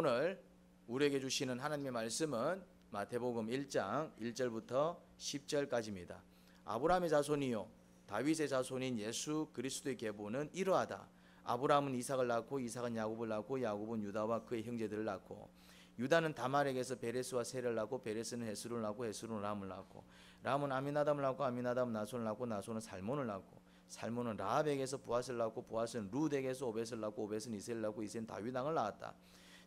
오늘 우리에게 주시는 하나님의 말씀은 마태복음 1장 1절부터 10절까지입니다. 아브라함의 자손이요 다윗의 자손인 예수 그리스도의 계보는 이러하다. 아브라함은 이삭을 낳고 이삭은 야곱을 낳고 야곱은 유다와 그의 형제들을 낳고 유다는 다말에게서 베레스와 세를 낳고 베레스는 헤스론을 낳고 헤스론은 람을 낳고 람은 아미나답을 낳고 아미나답은 나손을 낳고 나손은 살몬을 낳고 살몬은 라합에게서 부앗을 낳고 부앗은 룻에게서 오벳을 낳고 오벳은 이새를 낳고 이새는 다윗 왕을 낳았다.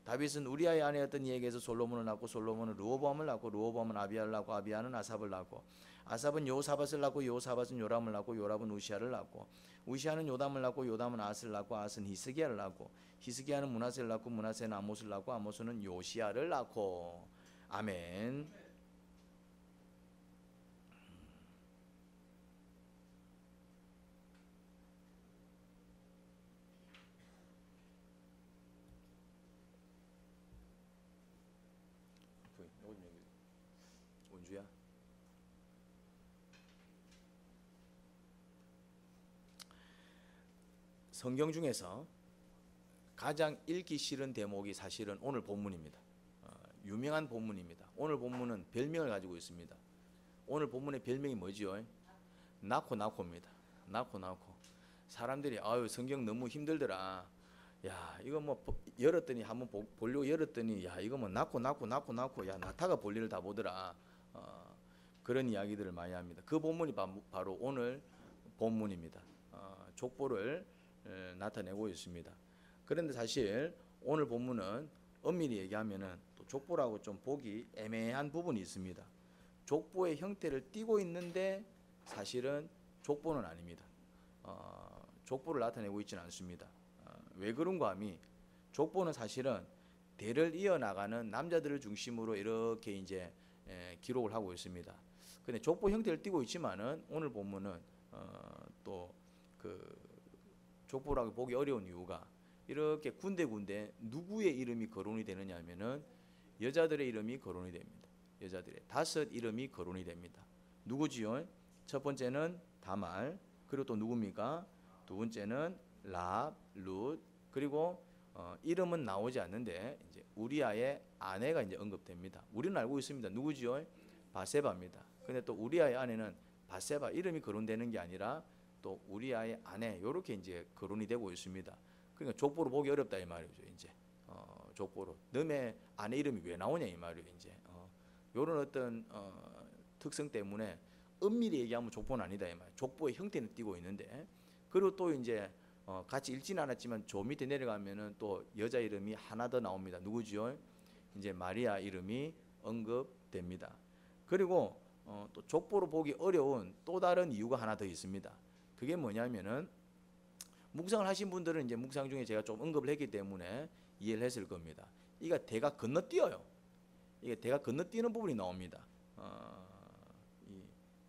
다윗은 우리아의 아내였던 이에게서 솔로몬을 낳고 솔로몬은 르호보암을 낳고 르호보암은 아비야를 낳고 아비야는 아삽을 낳고 아삽은 여호사밧을 낳고 여호사밧은 요람을 낳고 요람은 우시아를 낳고 우시아는 요담을 낳고 요담은 아스를 낳고 아스는 히스기야를 낳고 히스기야는 므낫세를 낳고 므낫세는 아모스를 낳고 아모스는 요시야를 낳고. 아멘. 원주야. 성경 중에서 가장 읽기 싫은 대목이 사실은 오늘 본문입니다. 유명한 본문입니다. 오늘 본문은 별명을 가지고 있습니다. 오늘 본문의 별명이 뭐지요? 나코입니다. 나코. 사람들이 아유 성경 너무 힘들더라. 야 이거 뭐 열었더니 한번 보려고 열었더니 야 이거 뭐 나코 야 나타가 볼일을 다 보더라. 그런 이야기들을 많이 합니다. 그 본문이 바로 오늘 본문입니다. 족보를 나타내고 있습니다. 그런데 사실 오늘 본문은 엄밀히 얘기하면은 또 족보라고 좀 보기 애매한 부분이 있습니다. 족보의 형태를 띠고 있는데 사실은 족보는 아닙니다. 족보를 나타내고 있지는 않습니다. 왜 그런가 하면 족보는 사실은 대를 이어나가는 남자들을 중심으로 이렇게 이제 기록을 하고 있습니다. 근데 족보 형태를 띠고 있지만은 오늘 본문은 또 그 족보라고 보기 어려운 이유가 이렇게 군데군데 누구의 이름이 거론이 되느냐 하면은 여자들의 이름이 거론이 됩니다. 여자들의 5 이름이 거론이 됩니다. 누구지요? 첫 번째는 다말, 그리고 또 누굽니까? 두 번째는 라합, 룻, 그리고 이름은 나오지 않는데 이제 우리아의 아내가 이제 언급됩니다. 우리는 알고 있습니다. 누구지요? 바세바입니다. 근데 또 우리아의 아내는 바세바 이름이 거론되는 게 아니라 또 우리아의 아내 이렇게 이제 거론이 되고 있습니다. 그러니까 족보로 보기 어렵다 이 말이죠. 이제 족보로 너의 아내 이름이 왜 나오냐 이 말이에요. 이제 이런 어떤 특성 때문에 엄밀히 얘기하면 족보는 아니다 이 말. 족보의 형태는 띄고 있는데 그리고 또 이제 같이 읽지는 않았지만 저 밑에 내려가면은 또 여자 이름이 하나 더 나옵니다. 누구지요? 이제 마리아 이름이 언급됩니다. 그리고 또 족보로 보기 어려운 또 다른 이유가 하나 더 있습니다. 그게 뭐냐면은 묵상을 하신 분들은 이제 묵상 중에 제가 좀 언급을 했기 때문에 이해를 했을 겁니다. 이게 대가 건너뛰어요. 이게 대가 건너뛰는 부분이 나옵니다.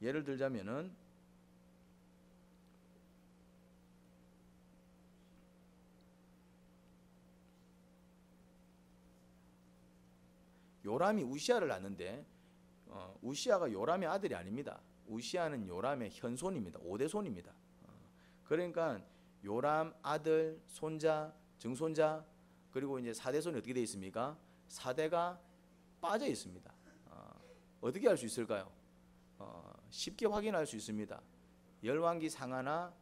예를 들자면은 요람이 우시아를 낳는데 우시아가 요람의 아들이 아닙니다. 우시아는 요람의 현손입니다. 5대 손입니다. 그러니까 요람 아들, 손자, 증손자 그리고 이제 4대 손이 어떻게 되어 있습니까? 4대가 빠져 있습니다. 어떻게 할 수 있을까요? 쉽게 확인할 수 있습니다. 열왕기 상하나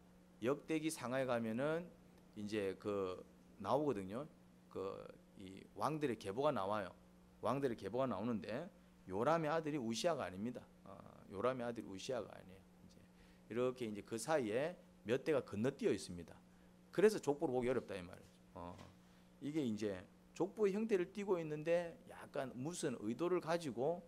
역대기 상하에 가면은 이제 그 나오거든요. 이 왕들의 계보가 나와요. 왕들의 계보가 나오는데 요람의 아들이 우시아가 아닙니다. 요람의 아들이 우시아가 아니에요. 이렇게 이제 그 사이에 몇 대가 건너뛰어 있습니다. 그래서 족보를 보기 어렵다 이 말이에요. 이게 이제 족보의 형태를 띠고 있는데 약간 무슨 의도를 가지고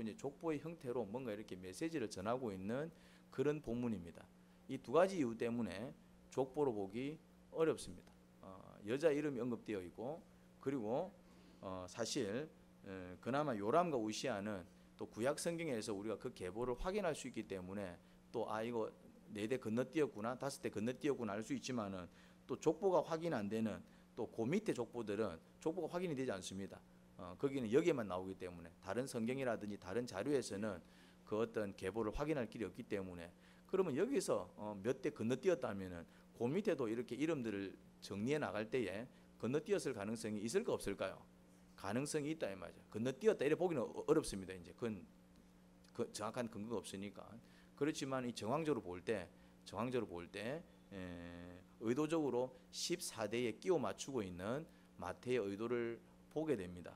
이제 족보의 형태로 뭔가 이렇게 메시지를 전하고 있는 그런 본문입니다. 이 두 가지 이유 때문에 족보로 보기 어렵습니다. 여자 이름이 언급되어 있고 그리고 사실 그나마 요람과 우시아는 또 구약 성경에서 우리가 그 계보를 확인할 수 있기 때문에 또 이거 4대 건너뛰었구나 5대 건너뛰었구나 알 수 있지만은 또 족보가 확인 안 되는 또 그 밑에 족보들은 족보가 확인이 되지 않습니다. 거기는 여기에만 나오기 때문에 다른 성경이라든지 다른 자료에서는 그 어떤 계보를 확인할 길이 없기 때문에 그러면 여기서 몇 대 건너뛰었다면은 그 밑에도 이렇게 이름들을 정리해 나갈 때에 건너뛰었을 가능성이 있을까 없을까요? 가능성이 있다 이 말이죠. 건너뛰었다 이래 보기는 어렵습니다. 이제 그건 정확한 근거가 없으니까. 그렇지만 이 정황적으로 볼 때 의도적으로 14대에 끼워 맞추고 있는 마태의 의도를 보게 됩니다.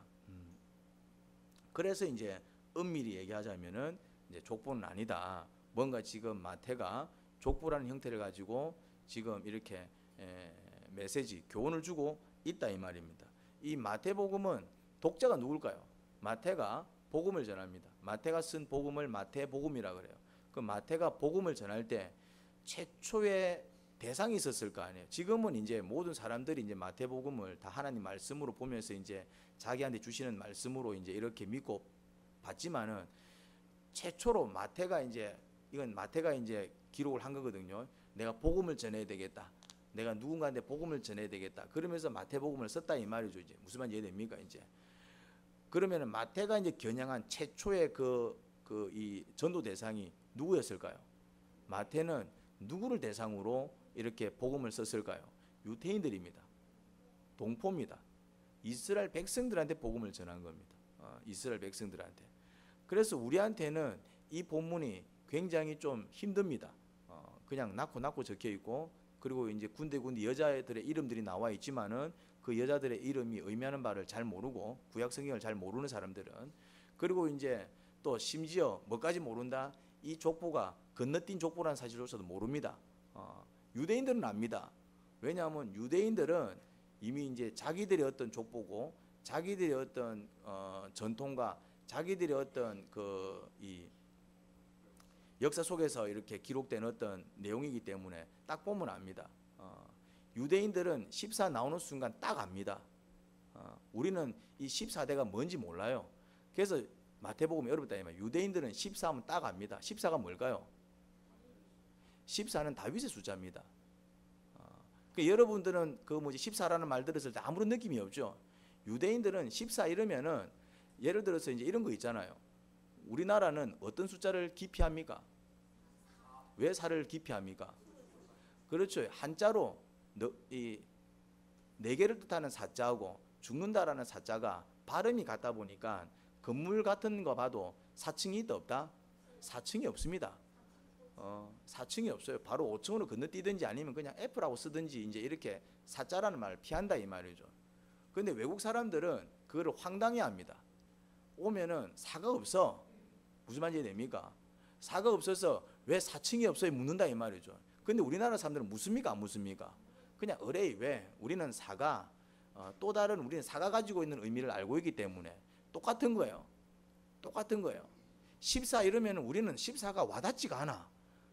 그래서 이제 엄밀히 얘기하자면은 이제 족보는 아니다. 뭔가 지금 마태가 족보라는 형태를 가지고 지금 이렇게 메시지, 교훈을 주고 있다 이 말입니다. 이 마태복음은 독자가 누굴까요? 마태가 복음을 전합니다. 마태가 쓴 복음을 마태복음이라 그래요. 그 마태가 복음을 전할 때 최초의 대상이 있었을 거 아니에요. 지금은 이제 모든 사람들이 이제 마태복음을 다 하나님 말씀으로 보면서 이제 자기한테 주시는 말씀으로 이제 이렇게 믿고 받지만은 최초로 마태가 이제 기록을 한 거거든요. 내가 복음을 전해야 되겠다. 내가 누군가한테 복음을 전해야 되겠다. 그러면서 마태복음을 썼다 이 말이죠. 이제 무슨 말인지 이해됩니까? 이제 그러면은 마태가 이제 겨냥한 최초의 이 전도 대상이 누구였을까요? 마태는 누구를 대상으로 이렇게 복음을 썼을까요? 유대인들입니다. 동포입니다. 이스라엘 백성들한테 복음을 전한 겁니다. 이스라엘 백성들한테. 그래서 우리한테는 이 본문이 굉장히 좀 힘듭니다. 그냥 낳고 적혀 있고, 그리고 이제 군데 여자들의 이름들이 나와 있지만은 그 여자들의 이름이 의미하는 바를 잘 모르고, 구약 성경을 잘 모르는 사람들은, 그리고 이제 또 심지어 뭐까지 모른다? 이 족보가 건너뛴 족보라는 사실조차도 모릅니다. 유대인들은 압니다. 왜냐하면 유대인들은 이미 이제 자기들의 어떤 족보고, 자기들의 어떤 전통과 자기들의 어떤 이 역사 속에서 이렇게 기록된 어떤 내용이기 때문에 딱 보면 압니다. 유대인들은 14 나오는 순간 딱 압니다. 우리는 이 14대가 뭔지 몰라요. 그래서 마태복음이 어렵다 이 말. 유대인들은 14하면 딱 압니다. 14가 뭘까요? 14는 다윗의 숫자입니다. 여러분들은 14라는 말 들었을 때 아무런 느낌이 없죠. 유대인들은 14 이러면은 예를 들어서 이제 이런 거 있잖아요. 우리나라는 어떤 숫자를 기피합니까? 왜 4를 기피합니까? 그렇죠. 한자로 이 4개를 뜻하는 사자하고 죽는다라는 사자가 발음이 같다 보니까 건물 같은 거 봐도 4층이 있다 없다? 4층이 없습니다. 4층이 없어요. 바로 5층으로 건너뛰든지 아니면 그냥 F라고 쓰든지 이제 이렇게 사자라는 말을 피한다 이 말이죠. 그런데 외국 사람들은 그거를 황당해 합니다. 오면은 4가 없어. 무슨 말인지 됩니까? 4가 없어서 왜 4층이 없어요? 묻는다 이 말이죠. 근데 우리나라 사람들은 묻습니까? 안 묻습니까? 그냥 어레이 왜? 우리는 4가 우리는 4가 가지고 있는 의미를 알고 있기 때문에 똑같은 거예요. 똑같은 거예요. 14 이러면 우리는 14가 와닿지가 않아.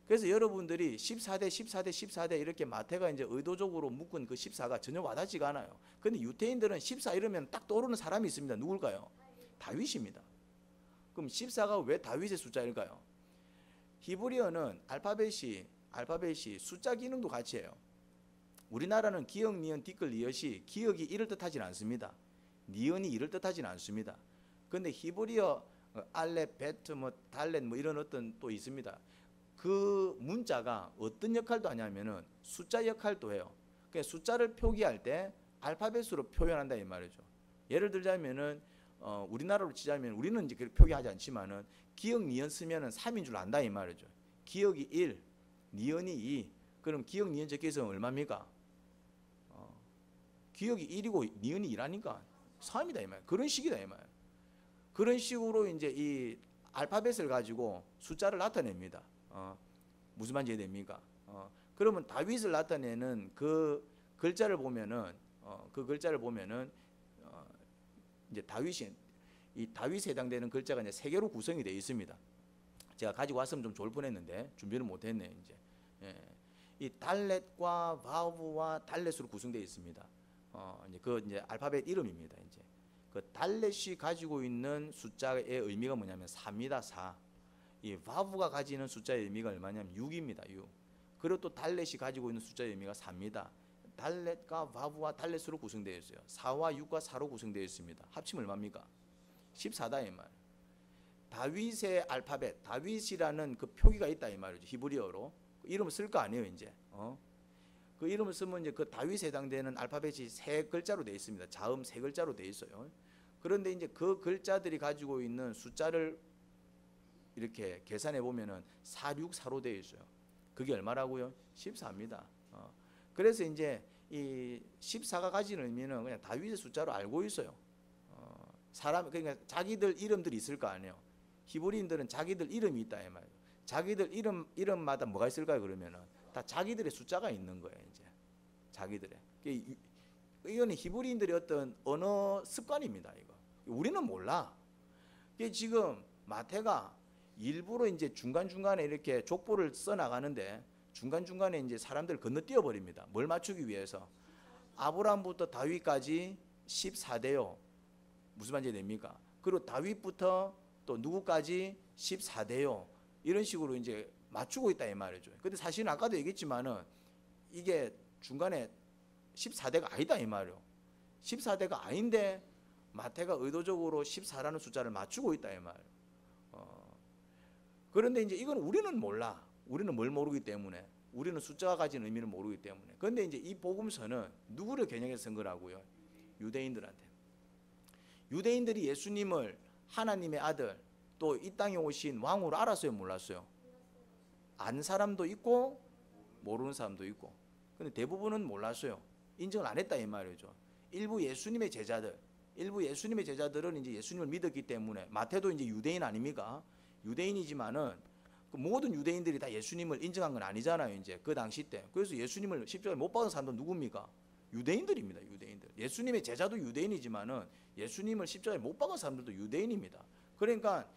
그래서 여러분들이 14대 이렇게 마태가 이제 의도적으로 묶은 그 14가 전혀 와닿지가 않아요. 근데 유대인들은 14 이러면 딱 떠오르는 사람이 있습니다. 누굴까요? 다윗입니다. 그럼 14가 왜 다윗의 숫자일까요? 히브리어는 알파벳이 숫자 기능도 같이 해요. 우리나라는 기역, 니은, 디귿, 리엇이 기역이 1을 뜻하지는 않습니다. 니은이 2를 뜻하지는 않습니다. 그런데 히브리어 알렛, 베트, 달렛 이런 어떤 또 있습니다. 그 문자가 어떤 역할도 하냐면은 숫자 역할도 해요. 그러니까 숫자를 표기할 때 알파벳으로 표현한다 이 말이죠. 예를 들자면은 우리나라로 치자면 우리는 이제 그렇게 표기하지 않지만은 기역, 니은 쓰면은 3인 줄 안다 이 말이죠. 기역이 1, 니은이 2. 그럼 기역, 니은 적혀 있으면 얼마입니까? 기역이 1이고 니은이 2라니까 3이다 이 말. 그런 식이다 이 말. 그런 식으로 이제 이 알파벳을 가지고 숫자를 나타냅니다. 무슨 말인지 이해됩니까? 그러면 다윗을 나타내는 그 글자를 보면은 이제 다윗에 해당되는 글자가 이제 3개로 구성이 되어 있습니다. 제가 가지고 왔으면 좀 좋을 뻔했는데 준비를 못했네요. 이제 이 달렛과 바브와 달렛으로 구성되어 있습니다. 이제 알파벳 이름입니다. 이제 그 달렛이 가지고 있는 숫자의 의미가 뭐냐면 4입니다. 4. 이 바브가 가지는 숫자의 의미가 얼마냐면 6입니다. 6. 그리고 또 달렛이 가지고 있는 숫자의 의미가 4입니다. 달렛과 바브와 달렛으로 구성되어 있어요. 4와 6과 4로 구성되어 있습니다. 합치면 얼마입니까? 14다 이 말. 다윗의 알파벳, 다윗이라는 그 표기가 있다 이 말이죠. 히브리어로 이름을 쓸 거 아니에요 이제. 그 이름을 쓰면 이제 그 다윗에 해당되는 알파벳이 3글자로 되어 있습니다. 자음 3글자로 되어 있어요. 그런데 이제 그 글자들이 가지고 있는 숫자를 이렇게 계산해 보면은 464로 되어 있어요. 그게 얼마라고요? 14입니다. 그래서 이제 이 14가 가진 의미는 그냥 다윗의 숫자로 알고 있어요. 사람, 그러니까 자기들 이름들이 있을 거 아니에요. 히브리인들은 자기들 이름이 있다 이 말이에요. 자기들 이름마다 뭐가 있을까요? 그러면은 다 자기들의 숫자가 있는 거예요. 이제 자기들의. 이거는 히브리인들의 어떤 언어 습관입니다. 이거 우리는 몰라. 이게 지금 마태가 일부러 이제 중간중간에 이렇게 족보를 써 나가는데 중간중간에 이제 사람들 건너뛰어 버립니다. 뭘 맞추기 위해서? 아브라함부터 다윗까지 14대요. 무슨 말인지 됩니까? 그리고 다윗부터 또 누구까지 14대요. 이런 식으로 이제 맞추고 있다 이 말이죠. 근데 사실은 아까도 얘기했지만은 이게 중간에 14대가 아니다 이 말이요. 14대가 아닌데 마태가 의도적으로 14라는 숫자를 맞추고 있다 이 말이에요. 그런데 이제 이건 우리는 몰라. 우리는 뭘 모르기 때문에. 우리는 숫자가 가진 의미를 모르기 때문에. 그런데 이제 이 복음서는 누구를 겨냥해서 쓴 거라고요? 유대인들한테. 유대인들이 예수님을 하나님의 아들 또 이 땅에 오신 왕으로 알았어요, 몰랐어요? 안 사람도 있고 모르는 사람도 있고. 근데 대부분은 몰랐어요. 인정을 안 했다 이 말이죠. 일부 예수님의 제자들은 이제 예수님을 믿었기 때문에 마태도 이제 유대인 아닙니까? 유대인이지만은 그 모든 유대인들이 다 예수님을 인정한 건 아니잖아요. 이제 그 당시 때. 그래서 예수님을 십자가에 못 박은 사람도 누굽니까? 유대인들입니다. 유대인들. 예수님의 제자도 유대인이지만은 예수님을 십자가에 못 박은 사람들도 유대인입니다. 그러니까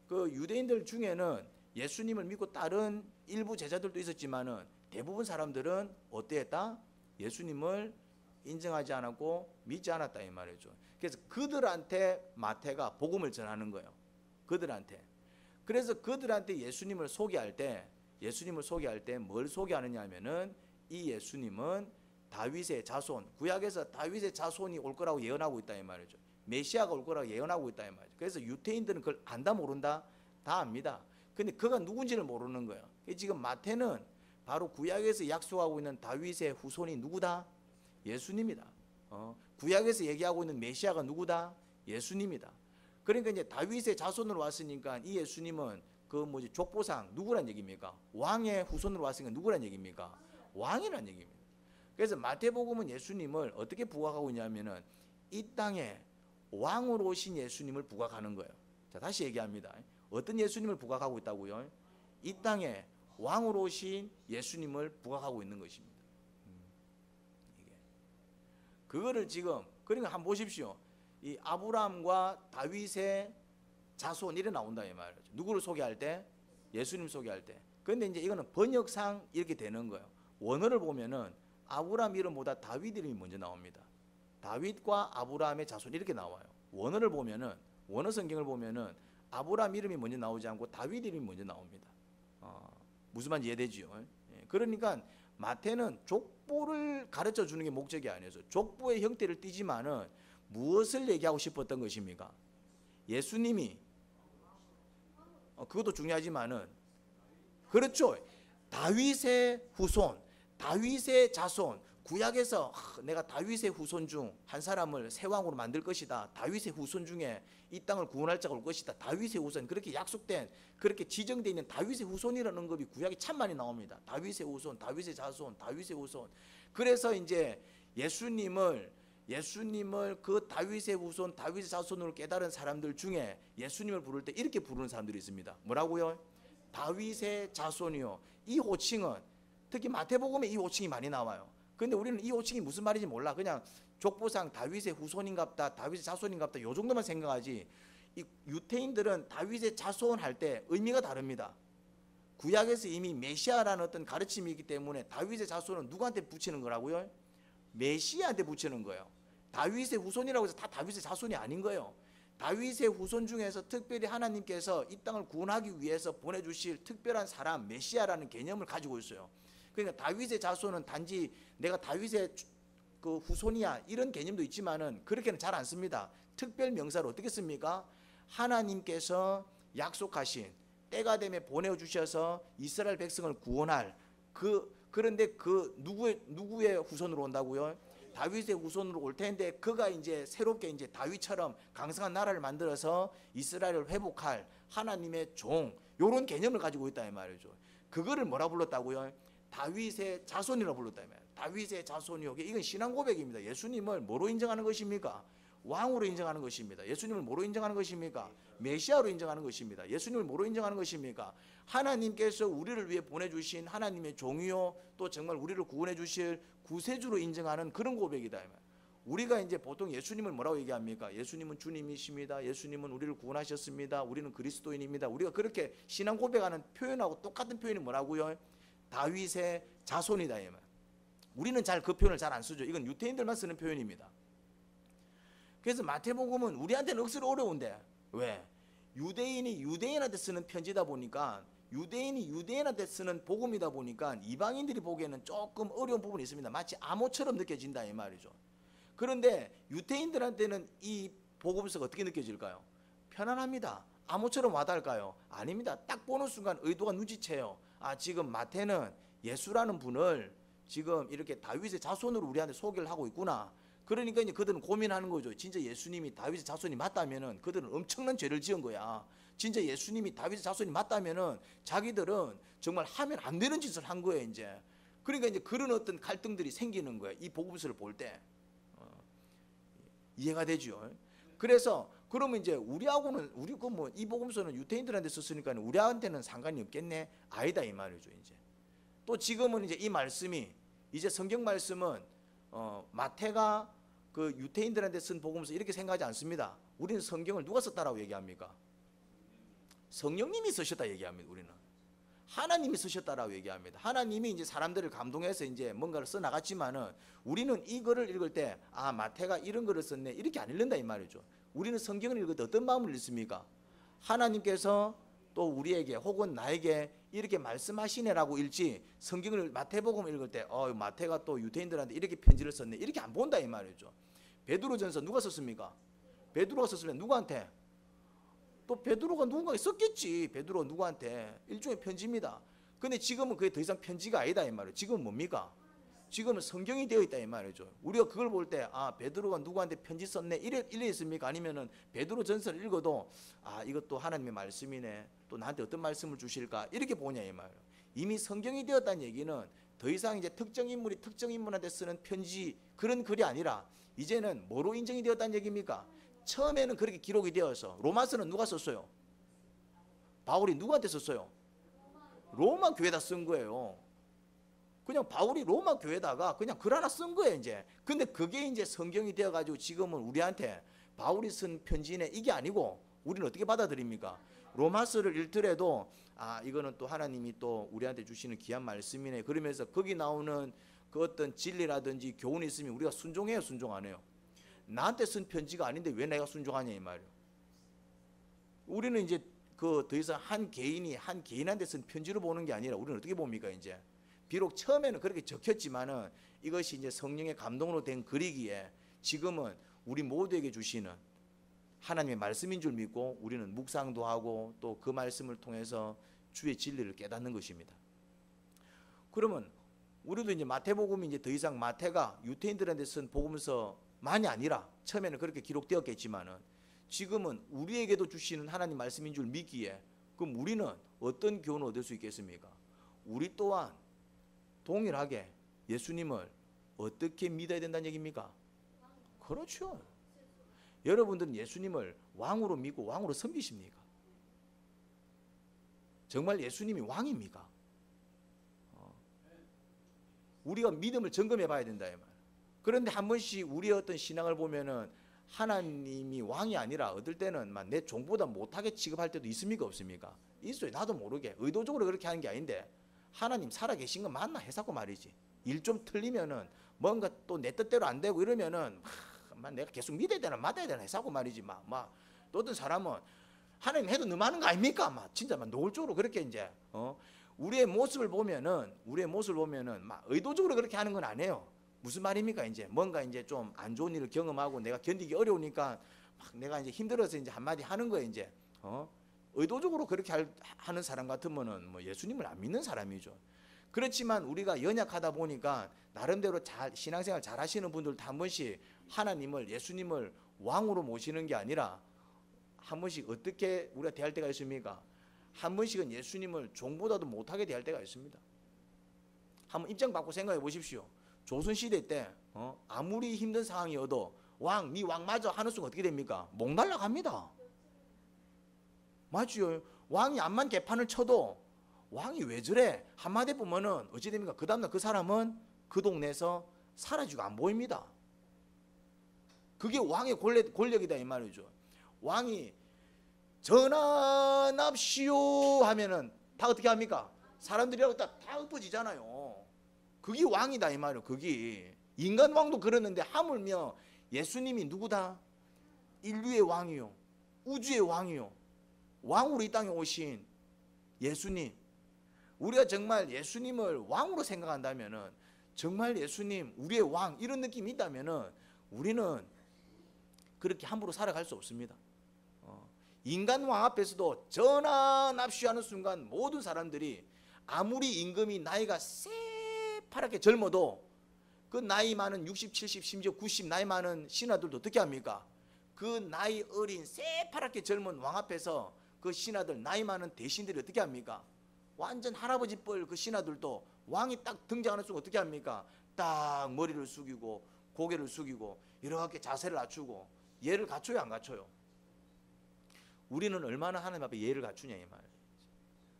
그 유대인들 중에는 예수님을 믿고 다른 일부 제자들도 있었지만은 대부분 사람들은 어땠다? 예수님을 인정하지 않았고 믿지 않았다 이 말이죠. 그래서 그들한테 마태가 복음을 전하는 거예요. 그들한테. 그래서 그들한테 예수님을 소개할 때 뭘 소개하느냐 하면은 이 예수님은 다윗의 자손, 구약에서 다윗의 자손이 올 거라고 예언하고 있다 이 말이죠. 메시아가 올 거라고 예언하고 있다 이 말이죠. 그래서 유대인들은 그걸 안다 모른다? 다 압니다. 근데 그가 누군지를 모르는 거예요. 지금 마태는 바로 구약에서 약속하고 있는 다윗의 후손이 누구다? 예수님이다. 구약에서 얘기하고 있는 메시아가 누구다? 예수님이다. 그러니까 이제 다윗의 자손으로 왔으니까 이 예수님은 그 뭐지 족보상 누구란 얘기입니까? 왕의 후손으로 왔으니까 누구란 얘기입니까? 왕이란 얘기입니다. 그래서 마태복음은 예수님을 어떻게 부각하고 있냐면은 이 땅에 왕으로 오신 예수님을 부각하는 거예요. 자, 다시 얘기합니다. 어떤 예수님을 부각하고 있다고요? 이 땅에 왕으로 오신 예수님을 부각하고 있는 것입니다. 이게. 그거를 지금 그러니까 한번 보십시오. 이 아브라함과 다윗의 자손 이래 나온다 이 말이죠. 누구를 소개할 때? 예수님 소개할 때. 그런데 이제 이거는 번역상 이렇게 되는 거예요. 원어를 보면은 아브라함 이름보다 다윗 이름이 먼저 나옵니다. 다윗과 아브라함의 자손 이렇게 나와요. 원어를 보면은 원어 성경을 보면은 아브라함 이름이 먼저 나오지 않고 다윗 이름이 먼저 나옵니다. 무슨 말인지 이해되지요? 그러니까 마태는 족보를 가르쳐 주는 게 목적이 아니어서 족보의 형태를 띠지만은 무엇을 얘기하고 싶었던 것입니까? 예수님이 그것도 중요하지만은 그렇죠. 다윗의 후손, 다윗의 자손. 구약에서 내가 다윗의 후손 중 한 사람을 새 왕으로 만들 것이다. 다윗의 후손 중에 이 땅을 구원할 자가 올 것이다. 다윗의 후손 그렇게 약속된 그렇게 지정되어 있는 다윗의 후손이라는 언급이 구약에 참 많이 나옵니다. 다윗의 후손, 다윗의 자손, 다윗의 후손. 그래서 이제 예수님을 그 다윗의 후손, 다윗의 자손으로 깨달은 사람들 중에 예수님을 부를 때 이렇게 부르는 사람들이 있습니다. 뭐라고요? 다윗의 자손이요. 이 호칭은 특히 마태복음에 이 호칭이 많이 나와요. 그런데 우리는 이 호칭이 무슨 말인지 몰라. 그냥 족보상 다윗의 후손인갑다, 다윗의 자손인갑다 요 정도만 생각하지. 이 유태인들은 다윗의 자손 할 때 의미가 다릅니다. 구약에서 이미 메시아라는 어떤 가르침이 있기 때문에 다윗의 자손은 누구한테 붙이는 거라고요? 메시아한테 붙이는 거예요. 다윗의 후손이라고 해서 다 다윗의 자손이 아닌 거예요. 다윗의 후손 중에서 특별히 하나님께서 이 땅을 구원하기 위해서 보내주실 특별한 사람 메시아라는 개념을 가지고 있어요. 그러니까 다윗의 자손은 단지 내가 다윗의 그 후손이야 이런 개념도 있지만은 그렇게는 잘 안 씁니다. 특별 명사를 어떻게 씁니까? 하나님께서 약속하신 때가 되면 보내주셔서 이스라엘 백성을 구원할 그 그런데 그 누구의 후손으로 온다고요? 다윗의 후손으로 올 텐데 그가 이제 새롭게 이제 다윗처럼 강성한 나라를 만들어서 이스라엘을 회복할 하나님의 종, 요런 개념을 가지고 있다 이 말이죠. 그거를 뭐라 불렀다고요? 다윗의 자손이라 불렀다 이 말이에요. 다윗의 자손이요. 이건 신앙 고백입니다. 예수님을 뭐로 인정하는 것입니까? 왕으로 인정하는 것입니다. 예수님을 뭐로 인정하는 것입니까? 메시아로 인정하는 것입니다. 예수님을 뭐로 인정하는 것입니까? 하나님께서 우리를 위해 보내주신 하나님의 종이요, 또 정말 우리를 구원해 주실 구세주로 인정하는 그런 고백이다. 우리가 이제 보통 예수님을 뭐라고 얘기합니까? 예수님은 주님이십니다. 예수님은 우리를 구원하셨습니다. 우리는 그리스도인입니다. 우리가 그렇게 신앙 고백하는 표현하고 똑같은 표현이 뭐라고요? 다윗의 자손이다. 우리는 잘 그 표현을 잘 안 쓰죠. 이건 유대인들만 쓰는 표현입니다. 그래서 마태복음은 우리한테는 억수로 어려운데, 왜? 유대인이 유대인한테 쓰는 편지다 보니까, 유대인이 유대인한테 쓰는 복음이다 보니까 이방인들이 보기에는 조금 어려운 부분이 있습니다. 마치 암호처럼 느껴진다 이 말이죠. 그런데 유대인들한테는 이 복음서가 어떻게 느껴질까요? 편안합니다. 암호처럼 와닿을까요? 아닙니다. 딱 보는 순간 의도가 눈치채요. 아, 지금 마태는 예수라는 분을 지금 이렇게 다윗의 자손으로 우리한테 소개를 하고 있구나. 그러니까 이제 그들은 고민하는 거죠. 진짜 예수님이 다윗의 자손이 맞다면은 그들은 엄청난 죄를 지은 거야. 진짜 예수님이 다윗의 자손이 맞다면은 자기들은 정말 하면 안 되는 짓을 한 거예요, 이제. 그러니까 이제 그런 어떤 갈등들이 생기는 거예요. 이 복음서를 볼 때. 이해가 되죠. 그래서 그러면 이제 우리하고는 우리 그 뭐 이 복음서는 유대인들한테 썼으니까 우리한테는 상관이 없겠네. 아니다 이 말이죠, 이제. 또 지금은 이제 이 말씀이 이제 성경 말씀은 마태가 그 유대인들한테 쓴 복음서 이렇게 생각하지 않습니다. 우리는 성경을 누가 썼다라고 얘기합니까? 성령님이 쓰셨다 얘기합니다. 우리는 하나님이 쓰셨다라고 얘기합니다. 하나님이 이제 사람들을 감동해서 이제 뭔가를 써 나갔지만은 우리는 이거를 읽을 때 아, 마태가 이런 거를 썼네 이렇게 안 읽는다 이 말이죠. 우리는 성경을 읽을 때 어떤 마음을 읽습니까? 하나님께서 또 우리에게 혹은 나에게 이렇게 말씀하시네라고 읽지, 성경을 마태복음 읽을 때 마태가 또 유대인들한테 이렇게 편지를 썼네 이렇게 안 본다 이 말이죠. 베드로전서 누가 썼습니까? 베드로가 썼으면 누구한테? 또 베드로가 누군가에 썼겠지. 베드로 누구한테? 일종의 편지입니다. 근데 지금은 그게 더 이상 편지가 아니다 이 말이에요. 지금은 뭡니까? 지금은 성경이 되어 있다 이 말이죠. 우리가 그걸 볼 때 아, 베드로가 누구한테 편지 썼네 이래 있습니까? 아니면은 베드로 전서를 읽어도 아, 이것도 하나님의 말씀이네, 또 나한테 어떤 말씀을 주실까 이렇게 보냐 이 말이에요. 이미 성경이 되었다는 얘기는 더 이상 이제 특정 인물이 특정 인물한테 쓰는 편지 그런 글이 아니라 이제는 뭐로 인정이 되었다는 얘기입니까? 처음에는 그렇게 기록이 되어서 로마서는 누가 썼어요? 바울이 누구한테 썼어요? 로마 교회에다 쓴 거예요. 그냥 바울이 로마 교회에다가 그냥 글 하나 쓴 거예요 이제. 근데 그게 이제 성경이 되어가지고 지금은 우리한테 바울이 쓴 편지네 이게 아니고 우리는 어떻게 받아들입니까? 로마서를 읽더라도 아, 이거는 또 하나님이 또 우리한테 주시는 귀한 말씀이네 그러면서 거기 나오는 그 어떤 진리라든지 교훈이 있으면 우리가 순종해요, 순종 안 해요? 나한테 쓴 편지가 아닌데 왜 내가 순종하냐 이 말이에요. 우리는 이제 그 더 이상 한 개인한테 쓴 편지로 보는 게 아니라 우리는 어떻게 봅니까? 이제 비록 처음에는 그렇게 적혔지만은 이것이 이제 성령의 감동으로 된 글이기에 지금은 우리 모두에게 주시는 하나님의 말씀인 줄 믿고 우리는 묵상도 하고 또 그 말씀을 통해서 주의 진리를 깨닫는 것입니다. 그러면 우리도 이제 마태복음이 이제 더 이상 마태가 유대인들한테 쓴 복음서만이 아니라 처음에는 그렇게 기록되었겠지만은 지금은 우리에게도 주시는 하나님 말씀인 줄 믿기에 그럼 우리는 어떤 교훈을 얻을 수 있겠습니까? 우리 또한 동일하게 예수님을 어떻게 믿어야 된다는 얘기입니까? 그렇죠. 여러분들은 예수님을 왕으로 믿고 왕으로 섬기십니까? 정말 예수님이 왕입니까? 우리가 믿음을 점검해 봐야 된다 이 말. 그런데 한 번씩 우리의 어떤 신앙을 보면은 하나님이 왕이 아니라 어떨 때는 막 내 종보다 못하게 취급할 때도 있습니까, 없습니까? 있어요. 나도 모르게 의도적으로 그렇게 하는 게 아닌데 하나님 살아계신 건 맞나 해서고 말이지. 일 좀 틀리면은 뭔가 또 내 뜻대로 안 되고 이러면은 내가 계속 믿어야 되나 말아야 되나 해서고 말이지. 또 어떤 사람은 하나님 해도 너무 하는 거 아닙니까? 진짜 노골적으로 그렇게 이제 우리의 모습을 보면은 막 의도적으로 그렇게 하는 건 아니에요. 무슨 말입니까? 이제 뭔가 이제 좀 안 좋은 일을 경험하고 내가 견디기 어려우니까 막 내가 이제 힘들어서 이제 한마디 하는 거예요. 이제 의도적으로 그렇게 하는 사람 같으면은 뭐 예수님을 안 믿는 사람이죠. 그렇지만 우리가 연약하다 보니까 나름대로 신앙생활 잘 하시는 분들도 한 번씩 하나님을, 예수님을 왕으로 모시는 게 아니라 한 번씩 어떻게 우리가 대할 때가 있습니까? 한 번씩은 예수님을 종보다도 못하게 대할 때가 있습니다. 한번 입장 바꾸고 생각해 보십시오. 조선시대 때 아무리 힘든 상황이어도 니 왕 맞아 하는 순간 어떻게 됩니까? 목 날라갑니다. 맞죠? 왕이 암만 개판을 쳐도 왕이 왜 저래? 한마디 보면은 어찌 됩니까? 그 다음날 그 사람은 그 동네에서 사라지고 안 보입니다. 그게 왕의 권력이다 이 말이죠. 왕이 전환합시오 하면은 다 어떻게 합니까? 사람들이라고 다 엎어지잖아요. 그게 왕이다 이 말이에요. 그게 인간 왕도 그러는데 하물며 예수님이 누구다? 인류의 왕이요, 우주의 왕이요, 왕으로 이 땅에 오신 예수님. 우리가 정말 예수님을 왕으로 생각한다면은, 정말 예수님 우리의 왕 이런 느낌이 있다면은 우리는 그렇게 함부로 살아갈 수 없습니다. 인간 왕 앞에서도 전환합시오 하는 순간 모든 사람들이 아무리 임금이 나이가 새파랗게 젊어도 그 나이 많은 60, 70, 심지어 90 나이 많은 신하들도 어떻게 합니까? 그 나이 어린 새파랗게 젊은 왕 앞에서 그 신하들, 나이 많은 대신들이 어떻게 합니까? 완전 할아버지 뻘 그 신하들도 왕이 딱 등장하는 순간 어떻게 합니까? 딱 머리를 숙이고 고개를 숙이고 이렇게 자세를 낮추고 예를 갖춰요, 안 갖춰요? 우리는 얼마나 하나님 앞에 예를 갖추냐 이 말이에요.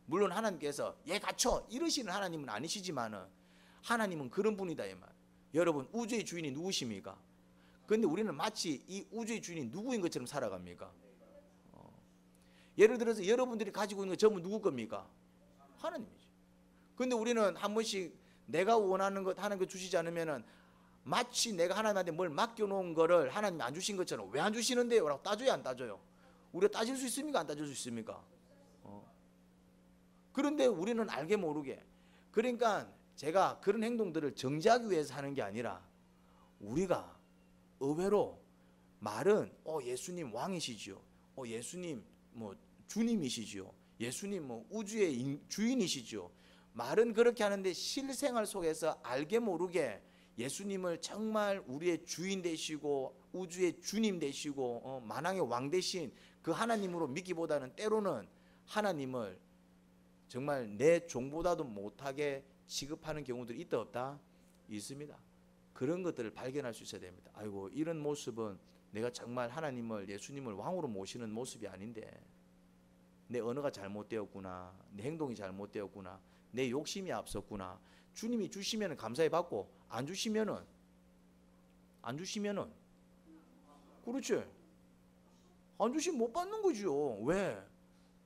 물론 하나님께서 예 갖춰 이러시는 하나님은 아니시지만은 하나님은 그런 분이다 이 말. 여러분, 우주의 주인이 누구십니까? 그런데 우리는 마치 이 우주의 주인이 누구인 것처럼 살아갑니까? 예를 들어서 여러분들이 가지고 있는 거 전부 누구 겁니까? 하나님이죠. 그런데 우리는 한 번씩 내가 원하는 것 하는 거 주시지 않으면은 마치 내가 하나님한테 뭘 맡겨놓은 거를 하나님이 안 주신 것처럼 왜 안 주시는데요? 라고 따져요, 안 따져요? 우리가 따질 수 있습니까? 안 따질 수 있습니까? 그런데 우리는 알게 모르게, 그러니까 제가 그런 행동들을 정지하기 위해서 하는 게 아니라 우리가 의외로 말은 예수님 왕이시지요, 예수님 뭐 주님이시지요, 예수님 뭐 우주의 주인이시지요. 말은 그렇게 하는데 실생활 속에서 알게 모르게 예수님을 정말 우리의 주인 되시고 우주의 주님 되시고 만왕의 왕 되신 그 하나님으로 믿기보다는 때로는 하나님을 정말 내 종보다도 못하게 취급하는 경우들이 있다 없다? 있습니다. 그런 것들을 발견할 수 있어야 됩니다. 아이고, 이런 모습은 내가 정말 하나님을, 예수님을 왕으로 모시는 모습이 아닌데 내 언어가 잘못되었구나, 내 행동이 잘못되었구나, 내 욕심이 앞섰구나. 주님이 주시면 감사히 받고 안 주시면은 그렇지, 안 주시면 못 받는 거죠. 왜?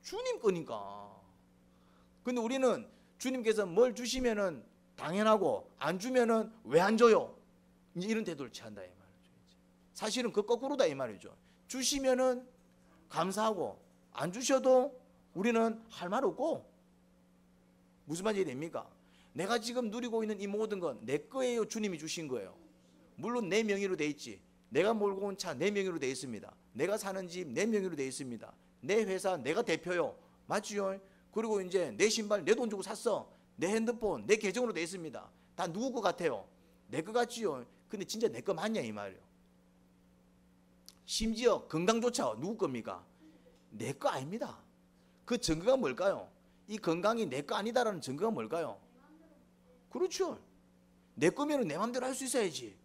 주님 거니까. 근데 우리는 주님께서 뭘 주시면은 당연하고 안 주면은 왜 안 줘요? 이런 태도를 취한다 이 말이죠. 사실은 그 거꾸로다 이 말이죠. 주시면은 감사하고 안 주셔도 우리는 할 말 없고. 무슨 말이 됩니까? 내가 지금 누리고 있는 이 모든 건 내 거예요, 주님이 주신 거예요? 물론 내 명의로 돼 있지. 내가 몰고 온 차 내 명의로 돼 있습니다. 내가 사는 집 내 명의로 돼 있습니다. 내 회사 내가 대표요, 맞지요? 그리고 이제 내 신발 내 돈 주고 샀어. 내 핸드폰 내 계정으로 돼 있습니다. 다 누구 거 같아요? 내 거 같지요? 근데 진짜 내 거 맞냐 이 말이에요. 심지어 건강조차 누구 겁니까? 내 거 아닙니다. 그 증거가 뭘까요? 이 건강이 내 거 아니다라는 증거가 뭘까요? 그렇죠. 내 거면 내 마음대로 할 수 있어야지.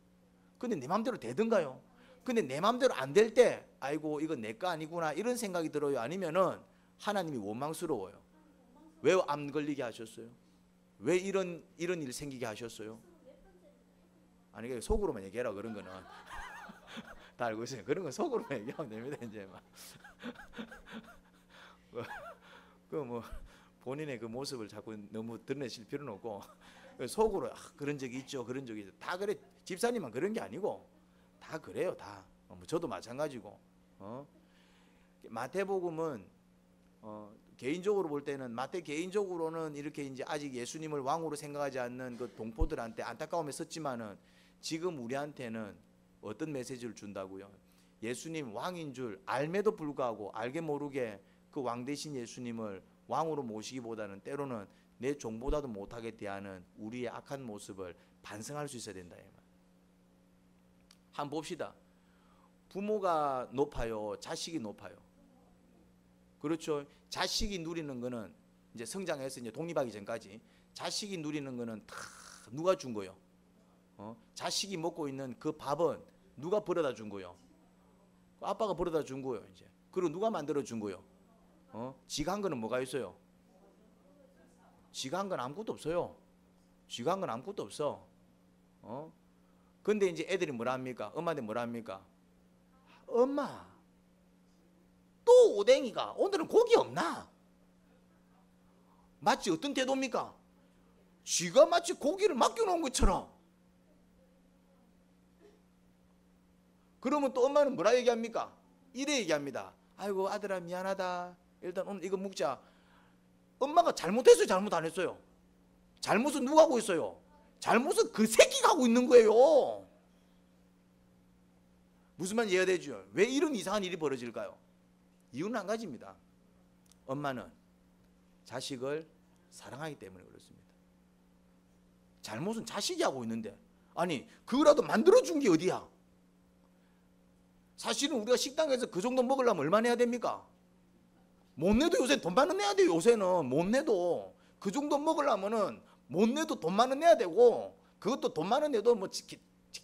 근데 내 마음대로 되든가요? 근데 내 마음대로 안 될 때 아이고 이거 내 거 아니구나 이런 생각이 들어요? 아니면은 하나님이 원망스러워요? 왜 암 걸리게 하셨어요? 왜 이런 일 생기게 하셨어요? 아니 속으로만 얘기해라. 그런 거는 다 알고 있어요. 그런 건 속으로만 얘기하면 됩니다. 이제 막 그 뭐 본인의 그 모습을 자꾸 너무 드러내실 필요는 없고 속으로 그런 적이 있죠, 그런 적이 있죠. 다 그래. 집사님만 그런 게 아니고 다 그래요. 다. 저도 마찬가지고. 마태복음은 개인적으로 볼 때는 마태 개인적으로는 이렇게 이제 아직 예수님을 왕으로 생각하지 않는 그 동포들한테 안타까움에 썼지만은 지금 우리한테는 어떤 메시지를 준다고요? 예수님 왕인 줄 알매도 불구하고 알게 모르게 그 왕 대신 예수님을 왕으로 모시기보다는 때로는 내 종보다도 못하게 대하는 우리의 악한 모습을 반성할 수 있어야 된다. 한번 봅시다. 부모가 높아요, 자식이 높아요. 그렇죠. 자식이 누리는 거는 이제 성장해서 이제 독립하기 전까지 자식이 누리는 거는 다 누가 준 거요? 자식이 먹고 있는 그 밥은 누가 벌어다 준 거요? 아빠가 벌어다 준 거요. 이제 그리고 누가 만들어 준 거요? 지가 한 거는 뭐가 있어요? 지가 한 건 아무것도 없어요. 지가 한 건 아무것도 없어. 근데 이제 애들이 뭐라 합니까? 엄마한테 뭐라 합니까? 엄마, 또 오뎅이가 오늘은 고기 없나? 마치 어떤 태도입니까? 쥐가 마치 고기를 맡겨놓은 것처럼. 그러면 또 엄마는 뭐라 얘기합니까? 이래 얘기합니다. 아이고 아들아 미안하다. 일단 오늘 이거 먹자. 엄마가 잘못했어요? 잘못 안 했어요? 잘못은 누가 하고 있어요? 잘못은 그 새끼가 하고 있는 거예요. 무슨 말 이해가 되죠? 왜 이런 이상한 일이 벌어질까요? 이유는 한 가지입니다. 엄마는 자식을 사랑하기 때문에 그렇습니다. 잘못은 자식이 하고 있는데, 아니 그거라도 만들어준 게 어디야? 사실은 우리가 식당에서 그 정도 먹으려면 얼마나 내야 됩니까? 못 내도 요새 돈 많은 내야 돼요. 요새는 못 내도 그 정도 먹으려면은 못 내도 돈 많은 내야 되고, 그것도 돈 많은 내도 뭐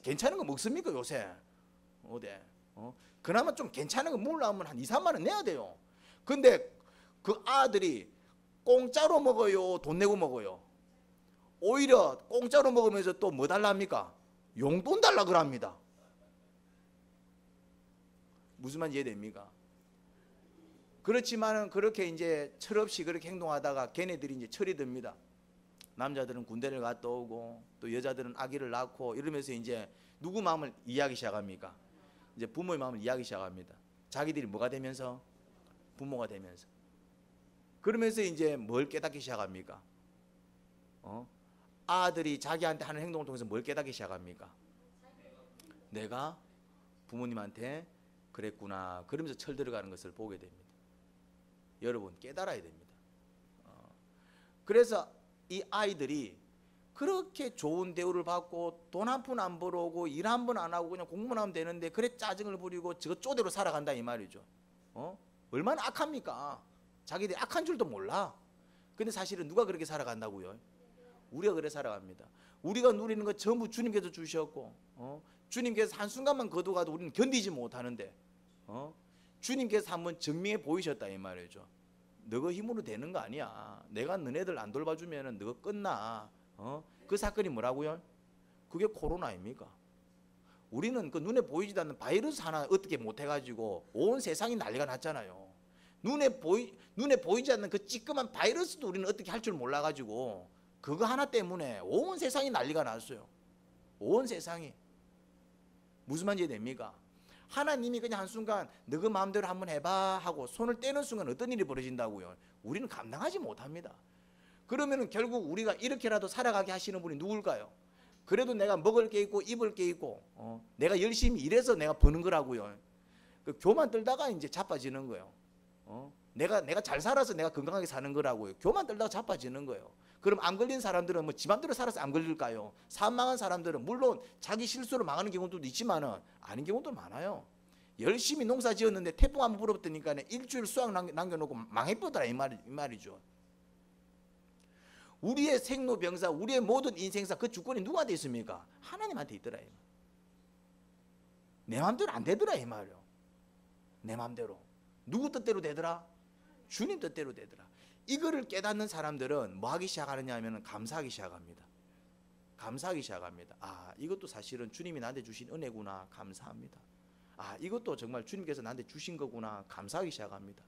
괜찮은 거 먹습니까 요새? 어디? 그나마 좀 괜찮은 거 먹으려면 한 2, 3만 원 내야 돼요. 근데 그 아들이 공짜로 먹어요, 돈 내고 먹어요? 오히려 공짜로 먹으면서 또 뭐 달라 합니까? 용돈 달라 그럽니다. 무슨 말인지 이해됩니까? 그렇지만은 그렇게 이제 철없이 그렇게 행동하다가 걔네들이 이제 철이 듭니다. 남자들은 군대를 갔다 오고 또 여자들은 아기를 낳고 이러면서 이제 누구 마음을 이해하기 시작합니까? 이제 부모의 마음을 이해하기 시작합니다. 자기들이 뭐가 되면서? 부모가 되면서. 그러면서 이제 뭘 깨닫기 시작합니까? 아들이 자기한테 하는 행동을 통해서 뭘 깨닫기 시작합니까? 내가 부모님한테 그랬구나. 그러면서 철 들어가는 것을 보게 됩니다. 여러분 깨달아야 됩니다. 그래서 이 아이들이 그렇게 좋은 대우를 받고 돈 한 푼 안 벌어오고 일 한 번 안 하고 그냥 공부만 하면 되는데 그래 짜증을 부리고 저거 쪼대로 살아간다 이 말이죠. 얼마나 악합니까? 자기들이 악한 줄도 몰라. 근데 사실은 누가 그렇게 살아간다고요? 우리가 그래 살아갑니다. 우리가 누리는 거 전부 주님께서 주셨고 주님께서 한순간만 거둬가도 우리는 견디지 못하는데 주님께서 한번 증명해 보이셨다 이 말이죠. 너가 힘으로 되는 거 아니야. 내가 너네들 안 돌봐주면 너가 끝나. 그 사건이 뭐라고요? 그게 코로나입니까? 우리는 그 눈에 보이지도 않는 바이러스 하나 어떻게 못해가지고 온 세상이 난리가 났잖아요. 눈에 보이지 않는 그 찌끄만 바이러스도 우리는 어떻게 할 줄 몰라가지고 그거 하나 때문에 온 세상이 난리가 났어요. 온 세상이. 무슨 말인지 됩니까? 하나님이 그냥 한순간 너그 마음대로 한번 해봐 하고 손을 떼는 순간 어떤 일이 벌어진다고요? 우리는 감당하지 못합니다. 그러면 결국 우리가 이렇게라도 살아가게 하시는 분이 누굴까요? 그래도 내가 먹을 게 있고 입을 게 있고 내가 열심히 일해서 내가 버는 거라고요. 그 교만 떨다가 이제 자빠지는 거예요. 내가 잘 살아서 내가 건강하게 사는 거라고요. 교만 떨다가 자빠지는 거예요. 그럼 안 걸린 사람들은 뭐 지 맘대로 살아서 안 걸릴까요? 사망한 사람들은 물론 자기 실수로 망하는 경우도 있지만은 아닌 경우도 많아요. 열심히 농사 지었는데 태풍 한번 불어버리니까 일주일 수확 남겨놓고 망해버더라 이 말이죠. 우리의 생로병사, 우리의 모든 인생사 그 주권이 누구한테 있습니까? 하나님한테 있더라. 내 마음대로 안 되더라 이 말이요. 내 마음대로. 누구 뜻대로 되더라? 주님 뜻대로 되더라. 이거를 깨닫는 사람들은 뭐 하기 시작하느냐 하면 감사하기 시작합니다. 감사하기 시작합니다. 아, 이것도 사실은 주님이 나한테 주신 은혜구나. 감사합니다. 아, 이것도 정말 주님께서 나한테 주신 거구나. 감사하기 시작합니다.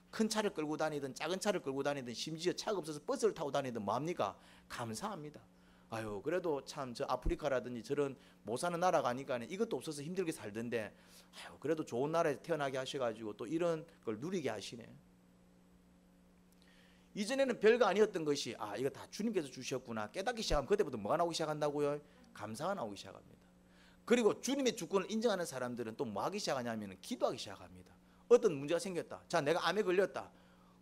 큰 차를 끌고 다니든 작은 차를 끌고 다니든 심지어 차가 없어서 버스를 타고 다니든 뭐합니까? 감사합니다. 아유, 그래도 참 저 아프리카라든지 저런 못 사는 나라 가니까 이것도 없어서 힘들게 살던데 아유, 그래도 좋은 나라에 태어나게 하셔가지고 또 이런 걸 누리게 하시네. 이전에는 별거 아니었던 것이 아, 이거 다 주님께서 주셨구나 깨닫기 시작하면 그때부터 뭐가 나오기 시작한다고요? 감사가 나오기 시작합니다. 그리고 주님의 주권을 인정하는 사람들은 또 뭐 하기 시작하냐면 기도하기 시작합니다. 어떤 문제가 생겼다. 자, 내가 암에 걸렸다.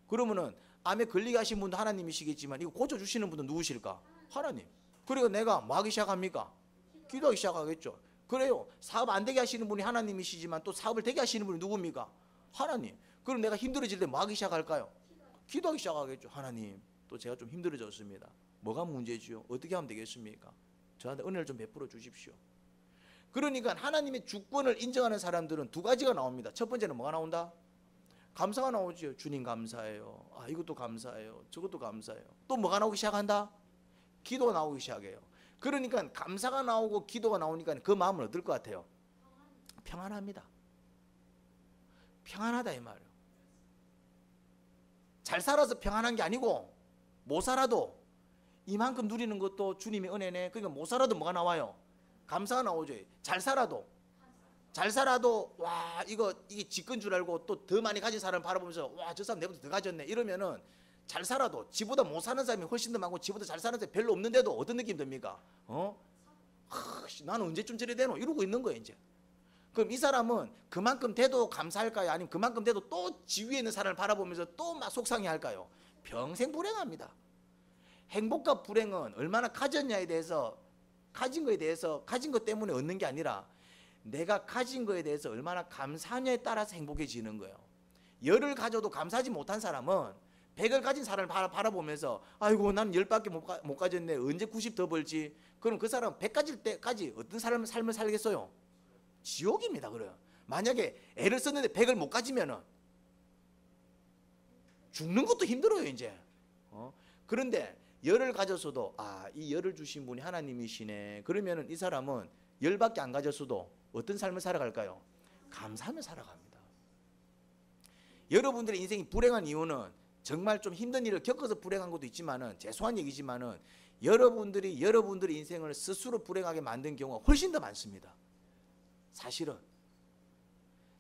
그러면은 암에 걸리게 하신 분도 하나님이시겠지만 이거 고쳐주시는 분도 누구실까? 하나님. 그리고 내가 뭐 하기 시작합니까? 기도하기 시작하겠죠. 그래요. 사업 안 되게 하시는 분이 하나님이시지만 또 사업을 되게 하시는 분이 누굽니까? 하나님. 그럼 내가 힘들어질 때 뭐 하기 시작할까요? 기도하기 시작하겠죠. 하나님, 또 제가 좀 힘들어졌습니다. 뭐가 문제지요? 어떻게 하면 되겠습니까? 저한테 은혜를 좀 베풀어 주십시오. 그러니까 하나님의 주권을 인정하는 사람들은 두 가지가 나옵니다. 첫 번째는 뭐가 나온다? 감사가 나오죠. 주님 감사해요. 아, 이것도 감사해요. 저것도 감사해요. 또 뭐가 나오기 시작한다? 기도가 나오기 시작해요. 그러니까 감사가 나오고 기도가 나오니까 그 마음은 어떨 것 같아요? 평안합니다. 평안하다 이 말이에요. 잘 살아서 평안한 게 아니고 못 살아도 이만큼 누리는 것도 주님의 은혜네. 그러니까 못 살아도 뭐가 나와요? 감사가 나오죠. 잘 살아도 와 이게 지끈 줄 알고 또 더 많이 가진 사람을 바라보면서 와 저 사람 내보다 더 가졌네 이러면은 잘 살아도 지보다 못 사는 사람이 훨씬 더 많고 지보다 잘 사는 사람이 별로 없는데도 어떤 느낌 듭니까? 나는 언제쯤 저래 되노? 이러고 있는 거예요 이제. 그럼 이 사람은 그만큼 돼도 감사할까요? 아니면 그만큼 돼도 또 지위에 있는 사람을 바라보면서 또 막 속상해 할까요? 평생 불행합니다. 행복과 불행은 얼마나 가졌냐에 대해서 가진 거에 대해서 가진 것 때문에 얻는 게 아니라 내가 가진 거에 대해서 얼마나 감사하냐에 따라서 행복해지는 거예요. 10을 가져도 감사하지 못한 사람은 100을 가진 사람을 바라보면서 아이고 난 10밖에 못 가졌네. 언제 90 더 벌지? 그럼 그 사람은 100 가질 때까지 어떤 삶을 살겠어요? 지옥입니다. 그래요. 만약에 애를 썼는데 100을 못 가지면은 죽는 것도 힘들어요 이제. 그런데 10을 가졌어도 이 10을 주신 분이 하나님이시네. 그러면은 이 사람은 10밖에 안 가졌어도 어떤 삶을 살아갈까요? 감사하며 살아갑니다. 여러분들의 인생이 불행한 이유는 정말 좀 힘든 일을 겪어서 불행한 것도 있지만은 죄송한 얘기지만은 여러분들의 인생을 스스로 불행하게 만든 경우가 훨씬 더 많습니다. 사실은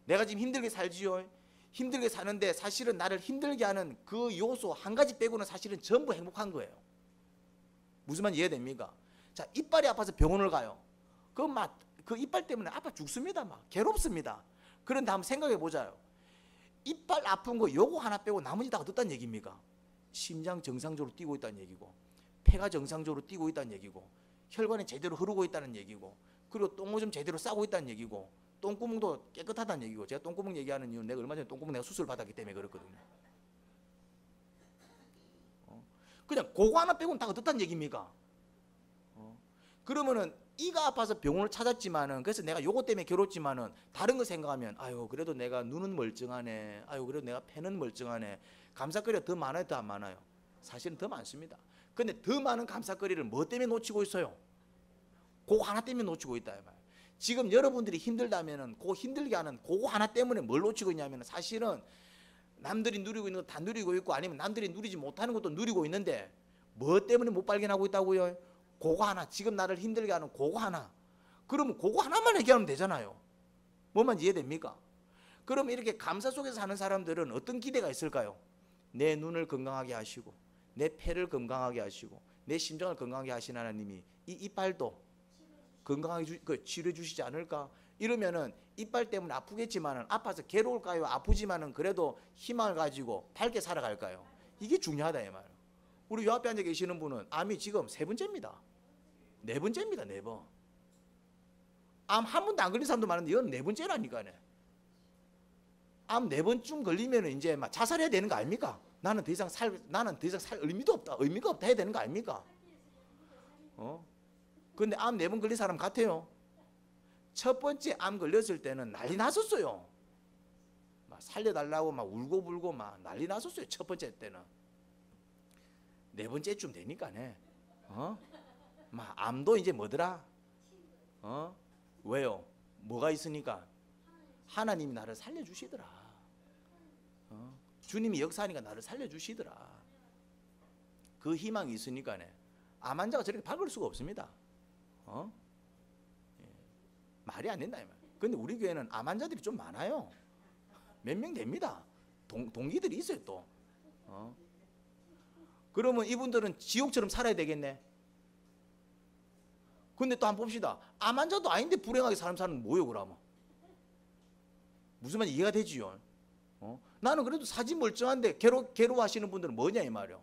내가 지금 힘들게 살지요. 힘들게 사는데 사실은 나를 힘들게 하는 그 요소 한 가지 빼고는 사실은 전부 행복한 거예요. 무슨 말인지 이해됩니까? 자, 이빨이 아파서 병원을 가요. 그 이빨 때문에 아파 죽습니다. 막 괴롭습니다. 그런데 한번 생각해 보자요. 이빨 아픈 거 요거 하나 빼고 나머지 다 어떻다는 얘기입니까? 심장 정상적으로 뛰고 있다는 얘기고, 폐가 정상적으로 뛰고 있다는 얘기고, 혈관이 제대로 흐르고 있다는 얘기고, 그리고 똥오줌 제대로 싸고 있다는 얘기고, 똥구멍도 깨끗하다는 얘기고. 제가 똥구멍 얘기하는 이유는 내가 얼마 전에 똥구멍 내가 수술 받았기 때문에 그렇거든요. 그냥 그거 하나 빼고는 다 어떻다는 얘기입니까? 그러면은 이가 아파서 병원을 찾았지만은, 그래서 내가 요거 때문에 괴롭지만은 다른 거 생각하면 아유 그래도 내가 눈은 멀쩡하네, 아유 그래도 내가 폐는 멀쩡하네. 감사거리가 더 많아요, 더 안 많아요? 사실은 더 많습니다. 근데 더 많은 감사거리를 뭐 때문에 놓치고 있어요? 그거 하나 때문에 놓치고 있다 이 말. 지금 여러분들이 힘들다면은 그 힘들게 하는 그거 하나 때문에 뭘 놓치고 있냐면 사실은 남들이 누리고 있는 거 다 누리고 있고, 아니면 남들이 누리지 못하는 것도 누리고 있는데 뭐 때문에 못 발견하고 있다고요? 그거 하나, 지금 나를 힘들게 하는 그거 하나. 그러면 그거 하나만 해결하면 되잖아요. 뭐만 이해됩니까? 그럼 이렇게 감사 속에서 사는 사람들은 어떤 기대가 있을까요? 내 눈을 건강하게 하시고, 내 폐를 건강하게 하시고, 내 심장을 건강하게 하신 하나님이 이 이빨도 건강하게 치료해 주시지 않을까? 이러면은 이빨 때문에 아프겠지만은, 아파서 괴로울까요? 아프지만은 그래도 희망을 가지고 밝게 살아갈까요? 이게 중요하다 이 말. 우리 요 앞에 앉아 계시는 분은 암이 지금 3번째입니다. 4번째입니다. 4번. 암 한 번도 안 걸린 사람도 많은데 이건 4번째라니까요. 암 4번쯤 걸리면 이제 막 자살해야 되는 거 아닙니까? 나는 더 이상 살 의미가 없다 해야 되는 거 아닙니까? 근데 암 4번 걸린 사람 같아요. 첫 번째 암 걸렸을 때는 난리 났었어요. 막 살려달라고 막 울고불고 막 난리 났었어요. 첫 번째 때는. 4번째쯤 되니까네. 막 암도 이제 뭐더라? 왜요? 뭐가 있으니까? 하나님이 나를 살려주시더라. 주님이 역사하니까 나를 살려주시더라. 그 희망이 있으니까네. 암 환자가 저렇게 박을 수가 없습니다. 말이 안 된다 이 말. 근데 우리 교회는 암 환자들이 좀 많아요. 몇 명 됩니다. 동기들이 있어요 또. 그러면 이분들은 지옥처럼 살아야 되겠네. 근데 또 한번 봅시다. 암 환자도 아닌데 불행하게 사는 사람은 뭐예요 그러면? 무슨 말인지 이해가 되지요? 나는 그래도 사지 멀쩡한데 괴로워하시는 분들은 뭐냐 이 말이요.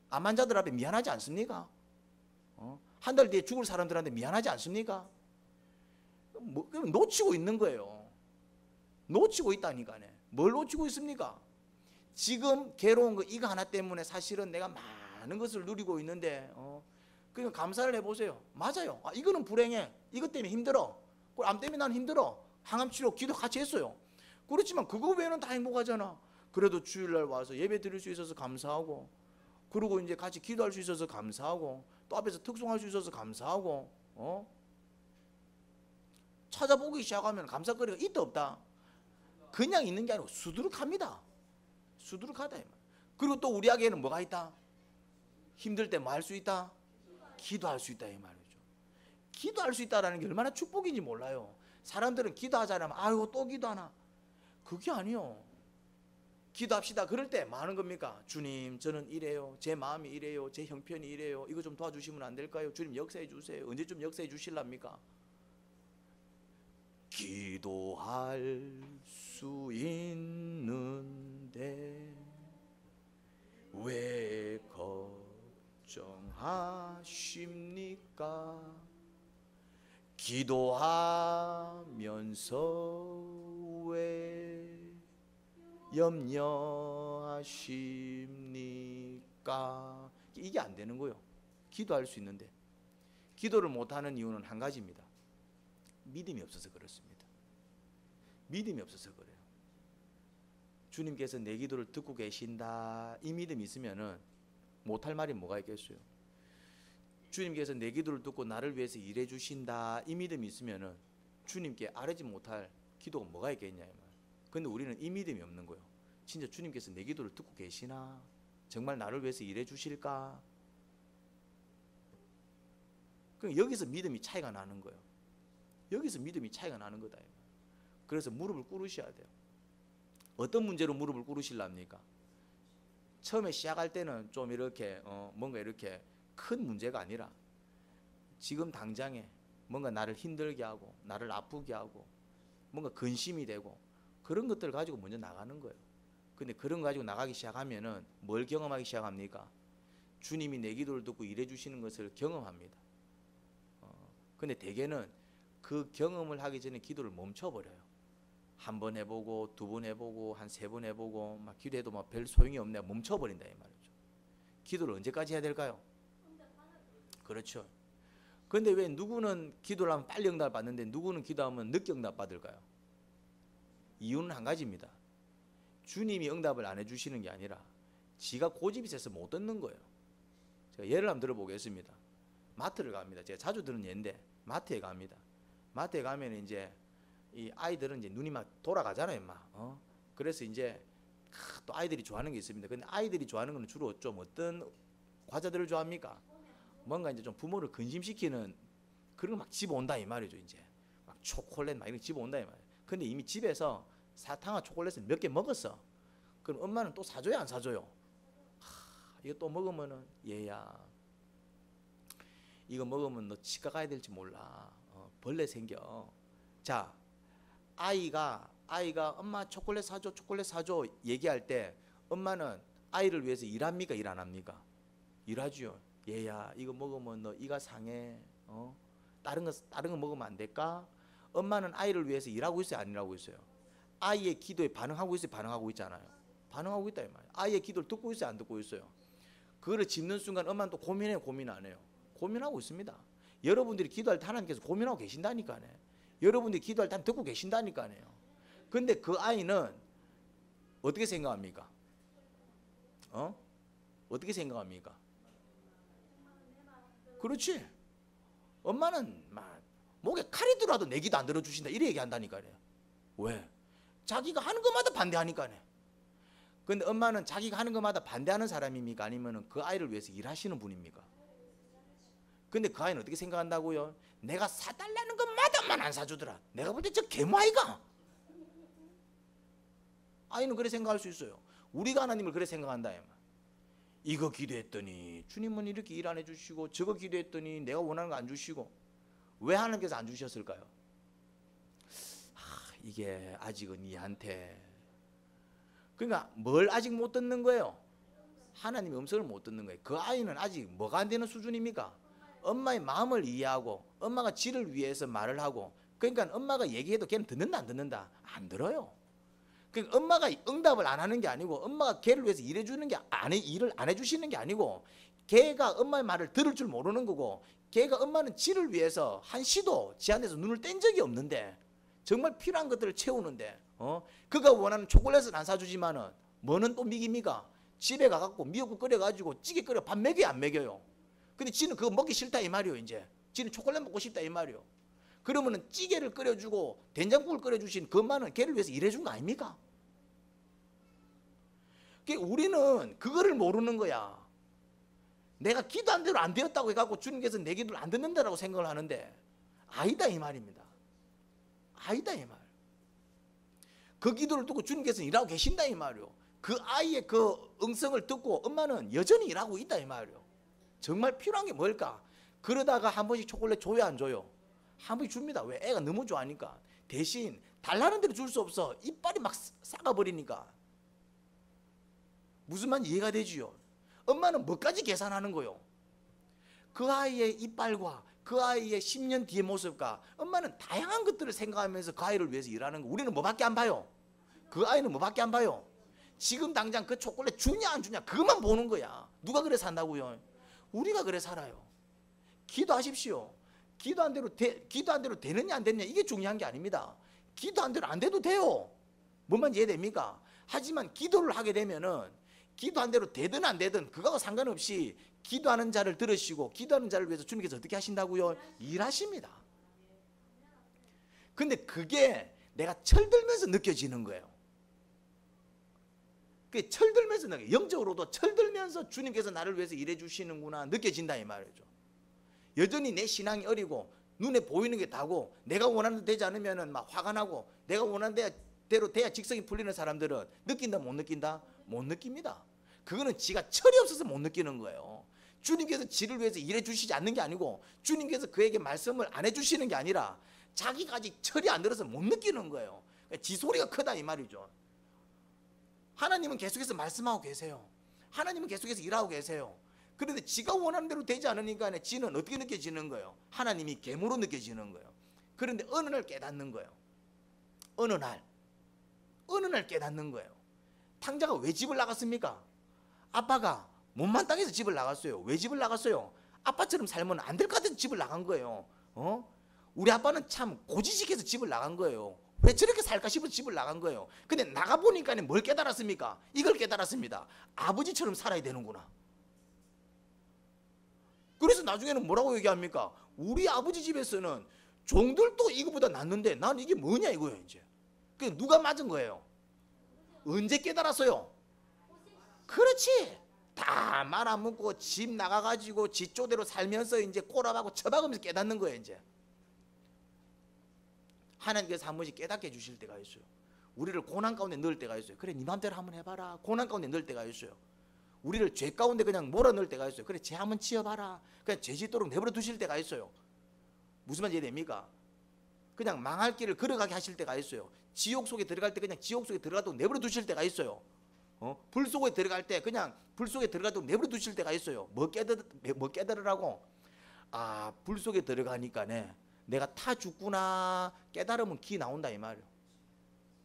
암 환자들 앞에 미안하지 않습니까? 한 달 뒤에 죽을 사람들한테 미안하지 않습니까? 놓치고 있는 거예요. 놓치고 있다니까요. 뭘 놓치고 있습니까? 지금 괴로운 거 이거 하나 때문에 사실은 내가 많은 것을 누리고 있는데 그러니까 감사를 해보세요. 맞아요. 이거는 불행해. 이것 때문에 힘들어. 암 때문에 난 힘들어. 항암 치료 기도 같이 했어요. 그렇지만 그거 외에는 다 행복하잖아. 그래도 주일날 와서 예배 드릴 수 있어서 감사하고, 그리고 이제 같이 기도할 수 있어서 감사하고, 또 앞에서 특송할 수 있어서 감사하고, 찾아보기 시작하면 감사거리가 있다 없다. 그냥 있는 게 아니고 수두룩합니다. 수두룩하다. 그리고 또 우리에게는 뭐가 있다? 힘들 때 뭐 할 수 있다? 기도할 수 있다 이 말이죠. 기도할 수 있다라는 게 얼마나 축복인지 몰라요. 사람들은 기도하자면 아이고 또 기도하나. 그게 아니요. 기도합시다. 그럴 때 뭐 하는 겁니까? 주님 저는 이래요. 제 마음이 이래요. 제 형편이 이래요. 이거 좀 도와주시면 안 될까요? 주님 역사해 주세요. 언제쯤 역사해 주실랍니까? 기도할 수 있는데 왜 걱정하십니까? 기도하면서 왜 염려하십니까? 이게 안 되는 거예요. 기도할 수 있는데 기도를 못하는 이유는 한 가지입니다. 믿음이 없어서 그렇습니다. 믿음이 없어서 그래요. 주님께서 내 기도를 듣고 계신다 이 믿음이 있으면은 못할 말이 뭐가 있겠어요? 주님께서 내 기도를 듣고 나를 위해서 일해 주신다 이 믿음이 있으면은 주님께 아뢰지 못할 기도가 뭐가 있겠냐 이 말. 근데 우리는 이 믿음이 없는 거예요. 진짜 주님께서 내 기도를 듣고 계시나? 정말 나를 위해서 일해 주실까? 그러니까 여기서 믿음이 차이가 나는 거예요. 여기서 믿음이 차이가 나는 거다. 그래서 무릎을 꿇으셔야 돼요. 어떤 문제로 무릎을 꿇으실랍니까? 처음에 시작할 때는 좀 이렇게 뭔가 이렇게 큰 문제가 아니라 지금 당장에 뭔가 나를 힘들게 하고 나를 아프게 하고 뭔가 근심이 되고 그런 것들을 가지고 먼저 나가는 거예요. 근데 그런 거 가지고 나가기 시작하면은 뭘 경험하기 시작합니까? 주님이 내 기도를 듣고 일해 주시는 것을 경험합니다. 근데 대개는 그 경험을 하기 전에 기도를 멈춰버려요. 한 번 해보고 두 번 해보고 한 세 번 해보고 막 기도해도 막 별 소용이 없네 멈춰버린다 이 말이죠. 기도를 언제까지 해야 될까요? 그렇죠. 근데 왜 누구는 기도를 하면 빨리 응답 받는데 누구는 기도하면 늦게 응답 받을까요? 이유는 한 가지입니다. 주님이 응답을 안 해주시는 게 아니라 지가 고집이 세서 못 듣는 거예요. 제가 예를 한번 들어보겠습니다. 마트를 갑니다. 제가 자주 듣는 예인데 마트에 갑니다. 마트에 가면 이제 이 아이들은 이제 눈이 막 돌아가잖아요, 막. 그래서 이제 또 아이들이 좋아하는 게 있습니다. 근데 아이들이 좋아하는 건 주로 좀 어떤 과자들을 좋아합니까? 뭔가 이제 좀 부모를 근심시키는 그런 거 막 집어온다 이 말이죠. 이제 막 초콜릿 막 이런 거 집어온다 이 말이에요. 근데 이미 집에서 사탕과 초콜릿을 몇 개 먹었어. 그럼 엄마는 또 사줘요, 안 사줘요? 이거 또 먹으면은 얘야 이거 먹으면 너 치과 가야 될지 몰라. 벌레 생겨. 자, 아이가 엄마 초콜릿 사줘 얘기할 때 엄마는 아이를 위해서 일합니까 일 안 합니까? 일하지요. 얘야 이거 먹으면 너 이가 상해. 다른 거 먹으면 안 될까? 엄마는 아이를 위해서 일하고 있어요, 안 일하고 있어요? 아이의 기도에 반응하고 있어요, 반응하고 있잖아요. 반응하고 있다 이 말이에요. 아이의 기도를 듣고 있어요, 안 듣고 있어요? 그거를 짚는 순간 엄마는 또 고민해요, 고민 안 해요? 고민하고 있습니다. 여러분들이 기도할 때 하나님께서 고민하고 계신다니까요. 여러분들이 기도할 때 듣고 계신다니까요. 근데 그 아이는 어떻게 생각합니까? 어떻게 생각합니까? 그렇지. 엄마는 막 목에 칼이 들어도 내 기도 안 들어주신다 이래 얘기한다니까요. 왜? 자기가 하는 것마다 반대하니까요. 근데 엄마는 자기가 하는 것마다 반대하는 사람입니까? 아니면 그 아이를 위해서 일하시는 분입니까? 근데 그 아이는 어떻게 생각한다고요? 내가 사달라는 것마다만 안 사주더라. 내가 볼 때 저 개모아이가. 아이는 그래 생각할 수 있어요. 우리가 하나님을 그래 생각한다. 이거 기도했더니 주님은 이렇게 일 안 해주시고 저거 기도했더니 내가 원하는 거 안 주시고 왜 하나님께서 안 주셨을까요? 이게 아직은 이한테 그러니까 뭘 아직 못 듣는 거예요? 하나님의 음성을 못 듣는 거예요. 그 아이는 아직 뭐가 안 되는 수준입니까? 엄마의 마음을 이해하고 엄마가 지를 위해서 말을 하고, 그러니까 엄마가 얘기해도 걔는 듣는다 안 듣는다? 안 들어요. 그러니까 엄마가 응답을 안 하는 게 아니고 엄마가 걔를 위해서 일해주는 게 일을 안 해주시는 게 아니고 걔가 엄마의 말을 들을 줄 모르는 거고, 걔가 엄마는 지를 위해서 한 시도 지한테서 눈을 뗀 적이 없는데 정말 필요한 것들을 채우는데 그가 원하는 초콜릿은 안 사주지만은 뭐는 또 미깁니까? 집에 가갖고 미역국 끓여가지고 찌개 끓여 밥 먹여요 안 먹여요? 근데 지는 그거 먹기 싫다 이 말이요. 이제 지는 초콜릿 먹고 싶다 이 말이요. 그러면은 찌개를 끓여주고 된장국을 끓여주신 그 엄마는 걔를 위해서 일해준 거 아닙니까? 우리는 그거를 모르는 거야. 내가 기도한 대로 안 되었다고 해갖고 주님께서 내 기도를 안 듣는다라고 생각을 하는데 아니다 이 말입니다. 아니다 이 말. 그 기도를 듣고 주님께서는 일하고 계신다 이 말이요. 그 아이의 그 응성을 듣고 엄마는 여전히 일하고 있다 이 말이요. 정말 필요한 게 뭘까? 그러다가 한 번씩 초콜릿 줘요 안 줘요? 한 번씩 줍니다. 왜? 애가 너무 좋아하니까. 대신 달라는 대로 줄 수 없어. 이빨이 막 싹아버리니까. 무슨 말인지 이해가 되지요? 엄마는 뭐까지 계산하는 거요? 그 아이의 이빨과 그 아이의 10년 뒤의 모습과 엄마는 다양한 것들을 생각하면서 그 아이를 위해서 일하는 거. 우리는 뭐밖에 안 봐요? 그 아이는 뭐밖에 안 봐요? 지금 당장 그 초콜릿 주냐 안 주냐 그것만 보는 거야. 누가 그래 산다고요? 우리가 그래 살아요. 기도하십시오. 기도한 대로 되느냐 안 되느냐 이게 중요한 게 아닙니다. 기도한 대로 안 돼도 돼요. 뭔만 이해됩니까? 하지만 기도를 하게 되면은 기도한 대로 되든 안 되든 그거하고 상관없이 기도하는 자를 들으시고 기도하는 자를 위해서 주님께서 어떻게 하신다고요? 일하십니다. 근데 그게 내가 철들면서 느껴지는 거예요. 그게 철들면서 영적으로도 철들면서 주님께서 나를 위해서 일해 주시는구나 느껴진다 이 말이죠. 여전히 내 신앙이 어리고 눈에 보이는 게 다고 내가 원하는 대로 되지 않으면 막 화가 나고 내가 원하는 대로 돼야 직성이 풀리는 사람들은 느낀다 못 느낀다? 못 느낍니다. 그거는 지가 철이 없어서 못 느끼는 거예요. 주님께서 지를 위해서 일해 주시지 않는 게 아니고 주님께서 그에게 말씀을 안 해주시는 게 아니라 자기가 아직 철이 안 들어서 못 느끼는 거예요. 지 소리가 크다 이 말이죠. 하나님은 계속해서 말씀하고 계세요. 하나님은 계속해서 일하고 계세요. 그런데 지가 원하는 대로 되지 않으니까 지는 어떻게 느껴지는 거예요? 하나님이 계모로 느껴지는 거예요. 그런데 어느 날 깨닫는 거예요. 어느 날 깨닫는 거예요. 탕자가 왜 집을 나갔습니까? 아빠가 못만 땅에서 집을 나갔어요. 왜 집을 나갔어요? 아빠처럼 살면 안 될 것 같아서 집을 나간 거예요. 우리 아빠는 참 고지식해서 집을 나간 거예요. 왜 저렇게 살까 싶어서 집을 나간 거예요. 근데 나가보니까 뭘 깨달았습니까? 이걸 깨달았습니다. 아버지처럼 살아야 되는구나. 그래서 나중에는 뭐라고 얘기합니까? 우리 아버지 집에서는 종들도 이거보다 낫는데 난 이게 뭐냐 이거예요 이제. 그 누가 맞은 거예요? 언제 깨달았어요? 그렇지. 다 말아먹고 집 나가가지고 지 쪼대로 살면서 이제 꼬라박고 쳐박으면서 깨닫는 거예요 이제. 하나님께서 한 번씩 깨닫게 해주실 때가 있어요. 우리를 고난 가운데 넣을 때가 있어요. 그래 네 맘대로 한번 해봐라. 고난 가운데 넣을 때가 있어요. 우리를 죄 가운데 그냥 몰아넣을 때가 있어요. 그래 죄 한번 지어봐라. 그냥 죄 짓도록 내버려 두실 때가 있어요. 무슨 말인지 이해됩니까? 그냥 망할 길을 걸어가게 하실 때가 있어요. 지옥 속에 들어갈 때 그냥 지옥 속에 들어가도록 내버려 두실 때가 있어요. 불 속에 들어갈 때 그냥 불 속에 들어가도록 내버려 두실 때가 있어요. 뭐 깨달으라고? 아, 불 속에 들어가니까네 내가 타 죽구나 깨달으면 기 나온다 이 말이에요.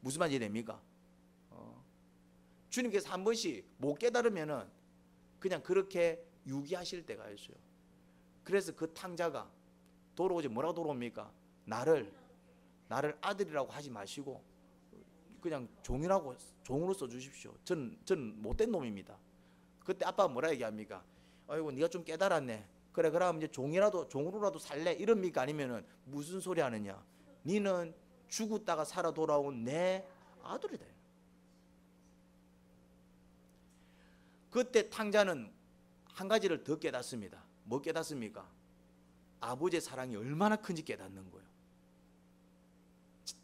무슨 말인지 이해됩니까? 주님께서 한 번씩 못 깨달으면은 그냥 그렇게 유기하실 때가 있어요. 그래서 그 탕자가 돌아오지 뭐라고 돌아옵니까? 나를 아들이라고 하지 마시고 그냥 종으로 써주십시오. 저는 못된 놈입니다. 그때 아빠가 뭐라 얘기합니까? 아이고 네가 좀 깨달았네. 그래 그럼 이제 종으로라도 살래? 이럽니까? 아니면은 무슨 소리 하느냐? 니는 죽었다가 살아 돌아온 내 아들이다. 그때 탕자는 한 가지를 더 깨닫습니다. 뭐 깨닫습니까? 아버지의 사랑이 얼마나 큰지 깨닫는 거예요.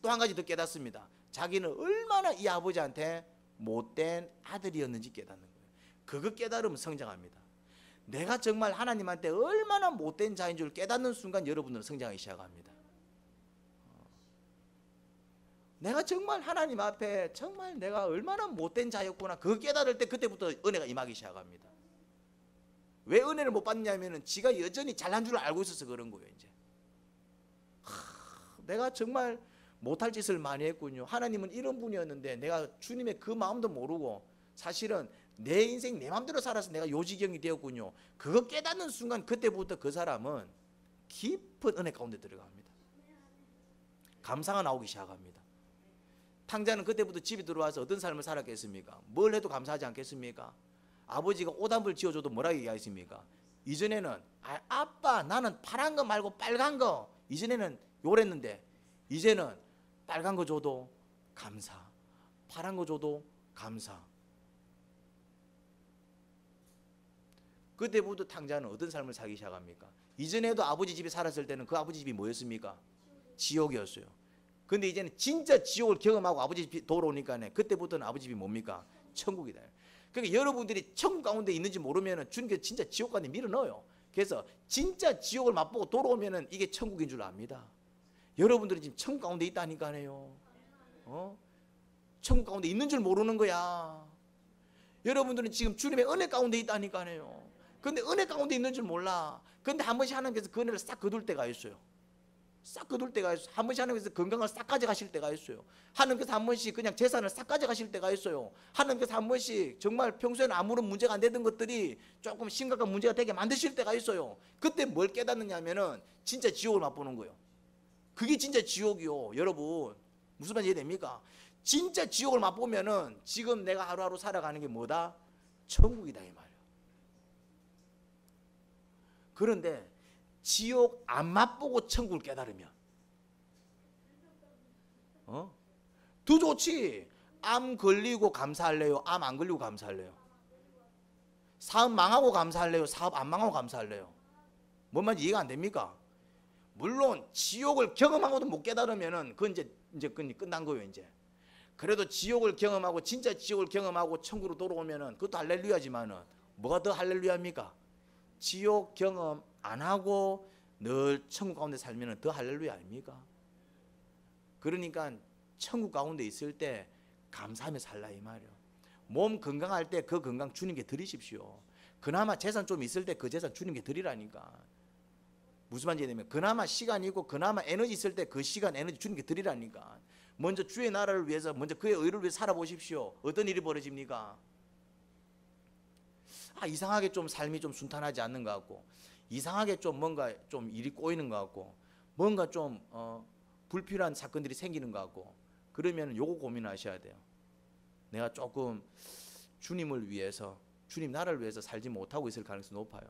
또 한 가지 더 깨닫습니다. 자기는 얼마나 이 아버지한테 못된 아들이었는지 깨닫는 거예요. 그거 깨달으면 성장합니다. 내가 정말 하나님한테 얼마나 못된 자인 줄 깨닫는 순간 여러분들은 성장하기 시작합니다. 내가 정말 하나님 앞에 정말 내가 얼마나 못된 자였구나, 그거 깨달을 때 그때부터 은혜가 임하기 시작합니다. 왜 은혜를 못 받냐면은 지가 여전히 잘난 줄 알고 있어서 그런 거예요. 이제 내가 정말 못할 짓을 많이 했군요. 하나님은 이런 분이었는데 내가 주님의 그 마음도 모르고 사실은 내 인생 내 마음대로 살아서 내가 요지경이 되었군요. 그거 깨닫는 순간 그때부터 그 사람은 깊은 은혜 가운데 들어갑니다. 감사가 나오기 시작합니다. 탕자는 그때부터 집에 들어와서 어떤 삶을 살았겠습니까? 뭘 해도 감사하지 않겠습니까? 아버지가 옷 한 벌 지어줘도 뭐라고 얘기하십니까? 이전에는 아빠 나는 파란 거 말고 빨간 거, 이전에는 요랬는데 이제는 빨간 거 줘도 감사, 파란 거 줘도 감사. 그때부터 탕자는 어떤 삶을 살기 시작합니까? 이전에도 아버지 집에 살았을 때는 그 아버지 집이 뭐였습니까? 지옥이었어요. 근데 이제는 진짜 지옥을 경험하고 아버지 집 돌아오니까 그때부터는 아버지 집이 뭡니까? 천국이다. 그러니까 여러분들이 천국 가운데 있는지 모르면 주님께서 진짜 지옥 가운데 밀어넣어요. 그래서 진짜 지옥을 맛보고 돌아오면 이게 천국인 줄 압니다. 여러분들이 지금 천국 가운데 있다니까요. 천국 가운데 있는 줄 모르는 거야. 여러분들은 지금 주님의 은혜 가운데 있다니까요. 근데 은혜 가운데 있는 줄 몰라. 근데 한 번씩 하나님께서 그 은혜를 싹 거둘 때가 있어요. 싹 거둘 때가 있어요. 한 번씩 하나님께서 건강을 싹 가져가실 때가 있어요. 하나님께서 한 번씩 그냥 재산을 싹 가져가실 때가 있어요. 하나님께서 한 번씩 정말 평소에는 아무런 문제가 안 되던 것들이 조금 심각한 문제가 되게 만드실 때가 있어요. 그때 뭘 깨닫느냐면은 진짜 지옥을 맛보는 거예요. 그게 진짜 지옥이요. 여러분 무슨 말인지 이해됩니까? 진짜 지옥을 맛보면은 지금 내가 하루하루 살아가는 게 뭐다? 천국이다 이 말이에요. 그런데 지옥 안 맛보고 천국을 깨달으면 더 좋지. 암 걸리고 감사할래요? 암 안 걸리고 감사할래요? 사업 망하고 감사할래요? 사업 안 망하고 감사할래요? 뭔 말인지 이해가 안 됩니까? 물론 지옥을 경험하고도 못 깨달으면은 그건 이제 끝난 거예요. 이제 그래도 지옥을 경험하고 진짜 지옥을 경험하고 천국으로 돌아오면은 그것도 할렐루야지만은 뭐가 더 할렐루야입니까? 지옥 경험 안 하고 늘 천국 가운데 살면은 더 할렐루야 아닙니까? 그러니까 천국 가운데 있을 때 감사하며 살라 이 말이에요. 몸 건강할 때 그 건강 주님께 드리십시오. 그나마 재산 좀 있을 때 그 재산 주님께 드리라니까. 무슨 말인지 되면 그나마 시간이 있고 그나마 에너지 있을 때 그 시간 에너지 주님께 드리라니까. 먼저 주의 나라를 위해서 먼저 그의 의를 위해 살아보십시오. 어떤 일이 벌어집니까? 이상하게 좀 삶이 좀 순탄하지 않는 것 같고, 이상하게 좀 뭔가 좀 일이 꼬이는 것 같고, 뭔가 좀 불필요한 사건들이 생기는 것 같고, 그러면 요거 고민하셔야 돼요. 내가 조금 주님을 위해서, 주님 나라를 위해서 살지 못하고 있을 가능성이 높아요.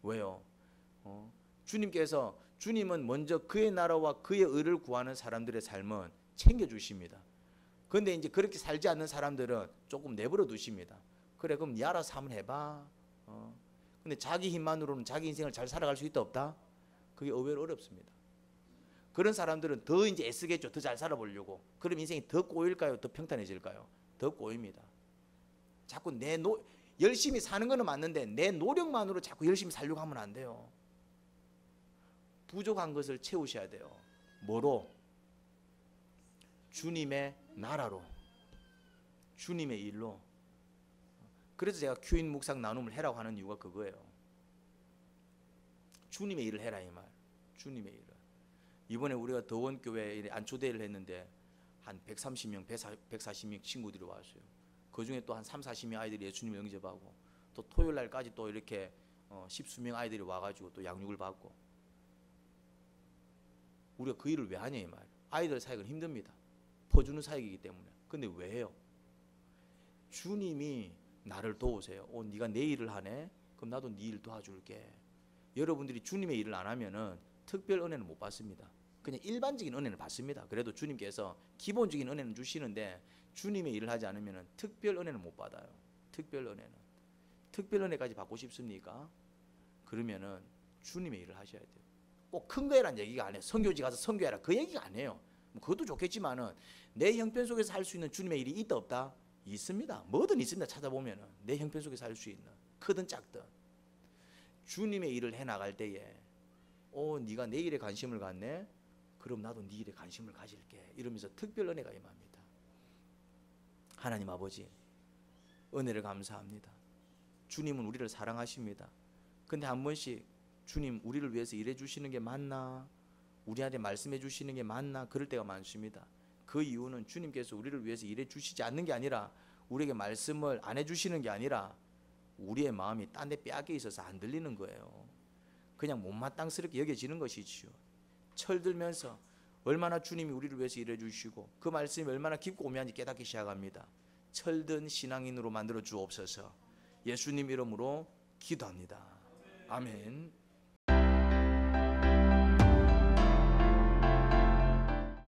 왜요? 주님은 먼저 그의 나라와 그의 의를 구하는 사람들의 삶은 챙겨주십니다. 그런데 이제 그렇게 살지 않는 사람들은 조금 내버려 두십니다. 그래 그럼 니 알아서 한번 해봐. 근데 자기 힘만으로는 자기 인생을 잘 살아갈 수 있다 없다? 그게 의외로 어렵습니다. 그런 사람들은 더 이제 애쓰겠죠. 더 잘 살아보려고. 그럼 인생이 더 꼬일까요? 더 평탄해질까요? 더 꼬입니다. 자꾸 열심히 사는 거는 맞는데 내 노력만으로 자꾸 열심히 살려고 하면 안 돼요. 부족한 것을 채우셔야 돼요. 뭐로? 주님의 나라로, 주님의 일로. 그래서 제가 큐인 묵상 나눔을 해라고 하는 이유가 그거예요. 주님의 일을 해라 이 말. 주님의 일을. 이번에 우리가 더원교회에 안초대회를 했는데 한 130명, 140명 친구들이 왔어요. 그중에 또 한 3, 40명 아이들이 예수님을 영접하고, 또 토요일 날까지 또 이렇게 10수명 아이들이 와가지고 또 양육을 받고. 우리가 그 일을 왜 하냐 이 말. 아이들 사역은 힘듭니다. 퍼주는 사역이기 때문에. 근데 왜 해요? 주님이 나를 도우세요. 네가 내 일을 하네? 그럼 나도 네 일 도와줄게. 여러분들이 주님의 일을 안 하면은 특별 은혜는 못 받습니다. 그냥 일반적인 은혜는 받습니다. 그래도 주님께서 기본적인 은혜는 주시는데 주님의 일을 하지 않으면은 특별 은혜는 못 받아요. 특별 은혜는. 특별 은혜까지 받고 싶습니까? 그러면은 주님의 일을 하셔야 돼요. 꼭 큰 거라는 얘기가 아니에요. 선교지 가서 선교해라 그 얘기가 아니에요. 그것도 좋겠지만은 내 형편 속에서 할 수 있는 주님의 일이 있다 없다? 있습니다. 뭐든 있습니다. 찾아보면은 내 형편 속에서 할 수 있는, 크든 작든. 주님의 일을 해 나갈 때에 네가 내 일에 관심을 갖네? 그럼 나도 네 일에 관심을 가질게. 이러면서 특별 은혜가 임합니다. 하나님 아버지, 은혜를 감사합니다. 주님은 우리를 사랑하십니다. 근데 한 번씩 주님 우리를 위해서 일해 주시는 게 맞나? 우리한테 말씀해 주시는 게 맞나? 그럴 때가 많습니다. 그 이유는 주님께서 우리를 위해서 일해 주시지 않는 게 아니라, 우리에게 말씀을 안 해주시는 게 아니라 우리의 마음이 딴 데 빼앗겨 있어서 안 들리는 거예요. 그냥 못마땅스럽게 여겨지는 것이지요. 철들면서 얼마나 주님이 우리를 위해서 일해 주시고 그 말씀이 얼마나 깊고 오묘한지 깨닫기 시작합니다. 철든 신앙인으로 만들어 주옵소서. 예수님 이름으로 기도합니다. 아멘.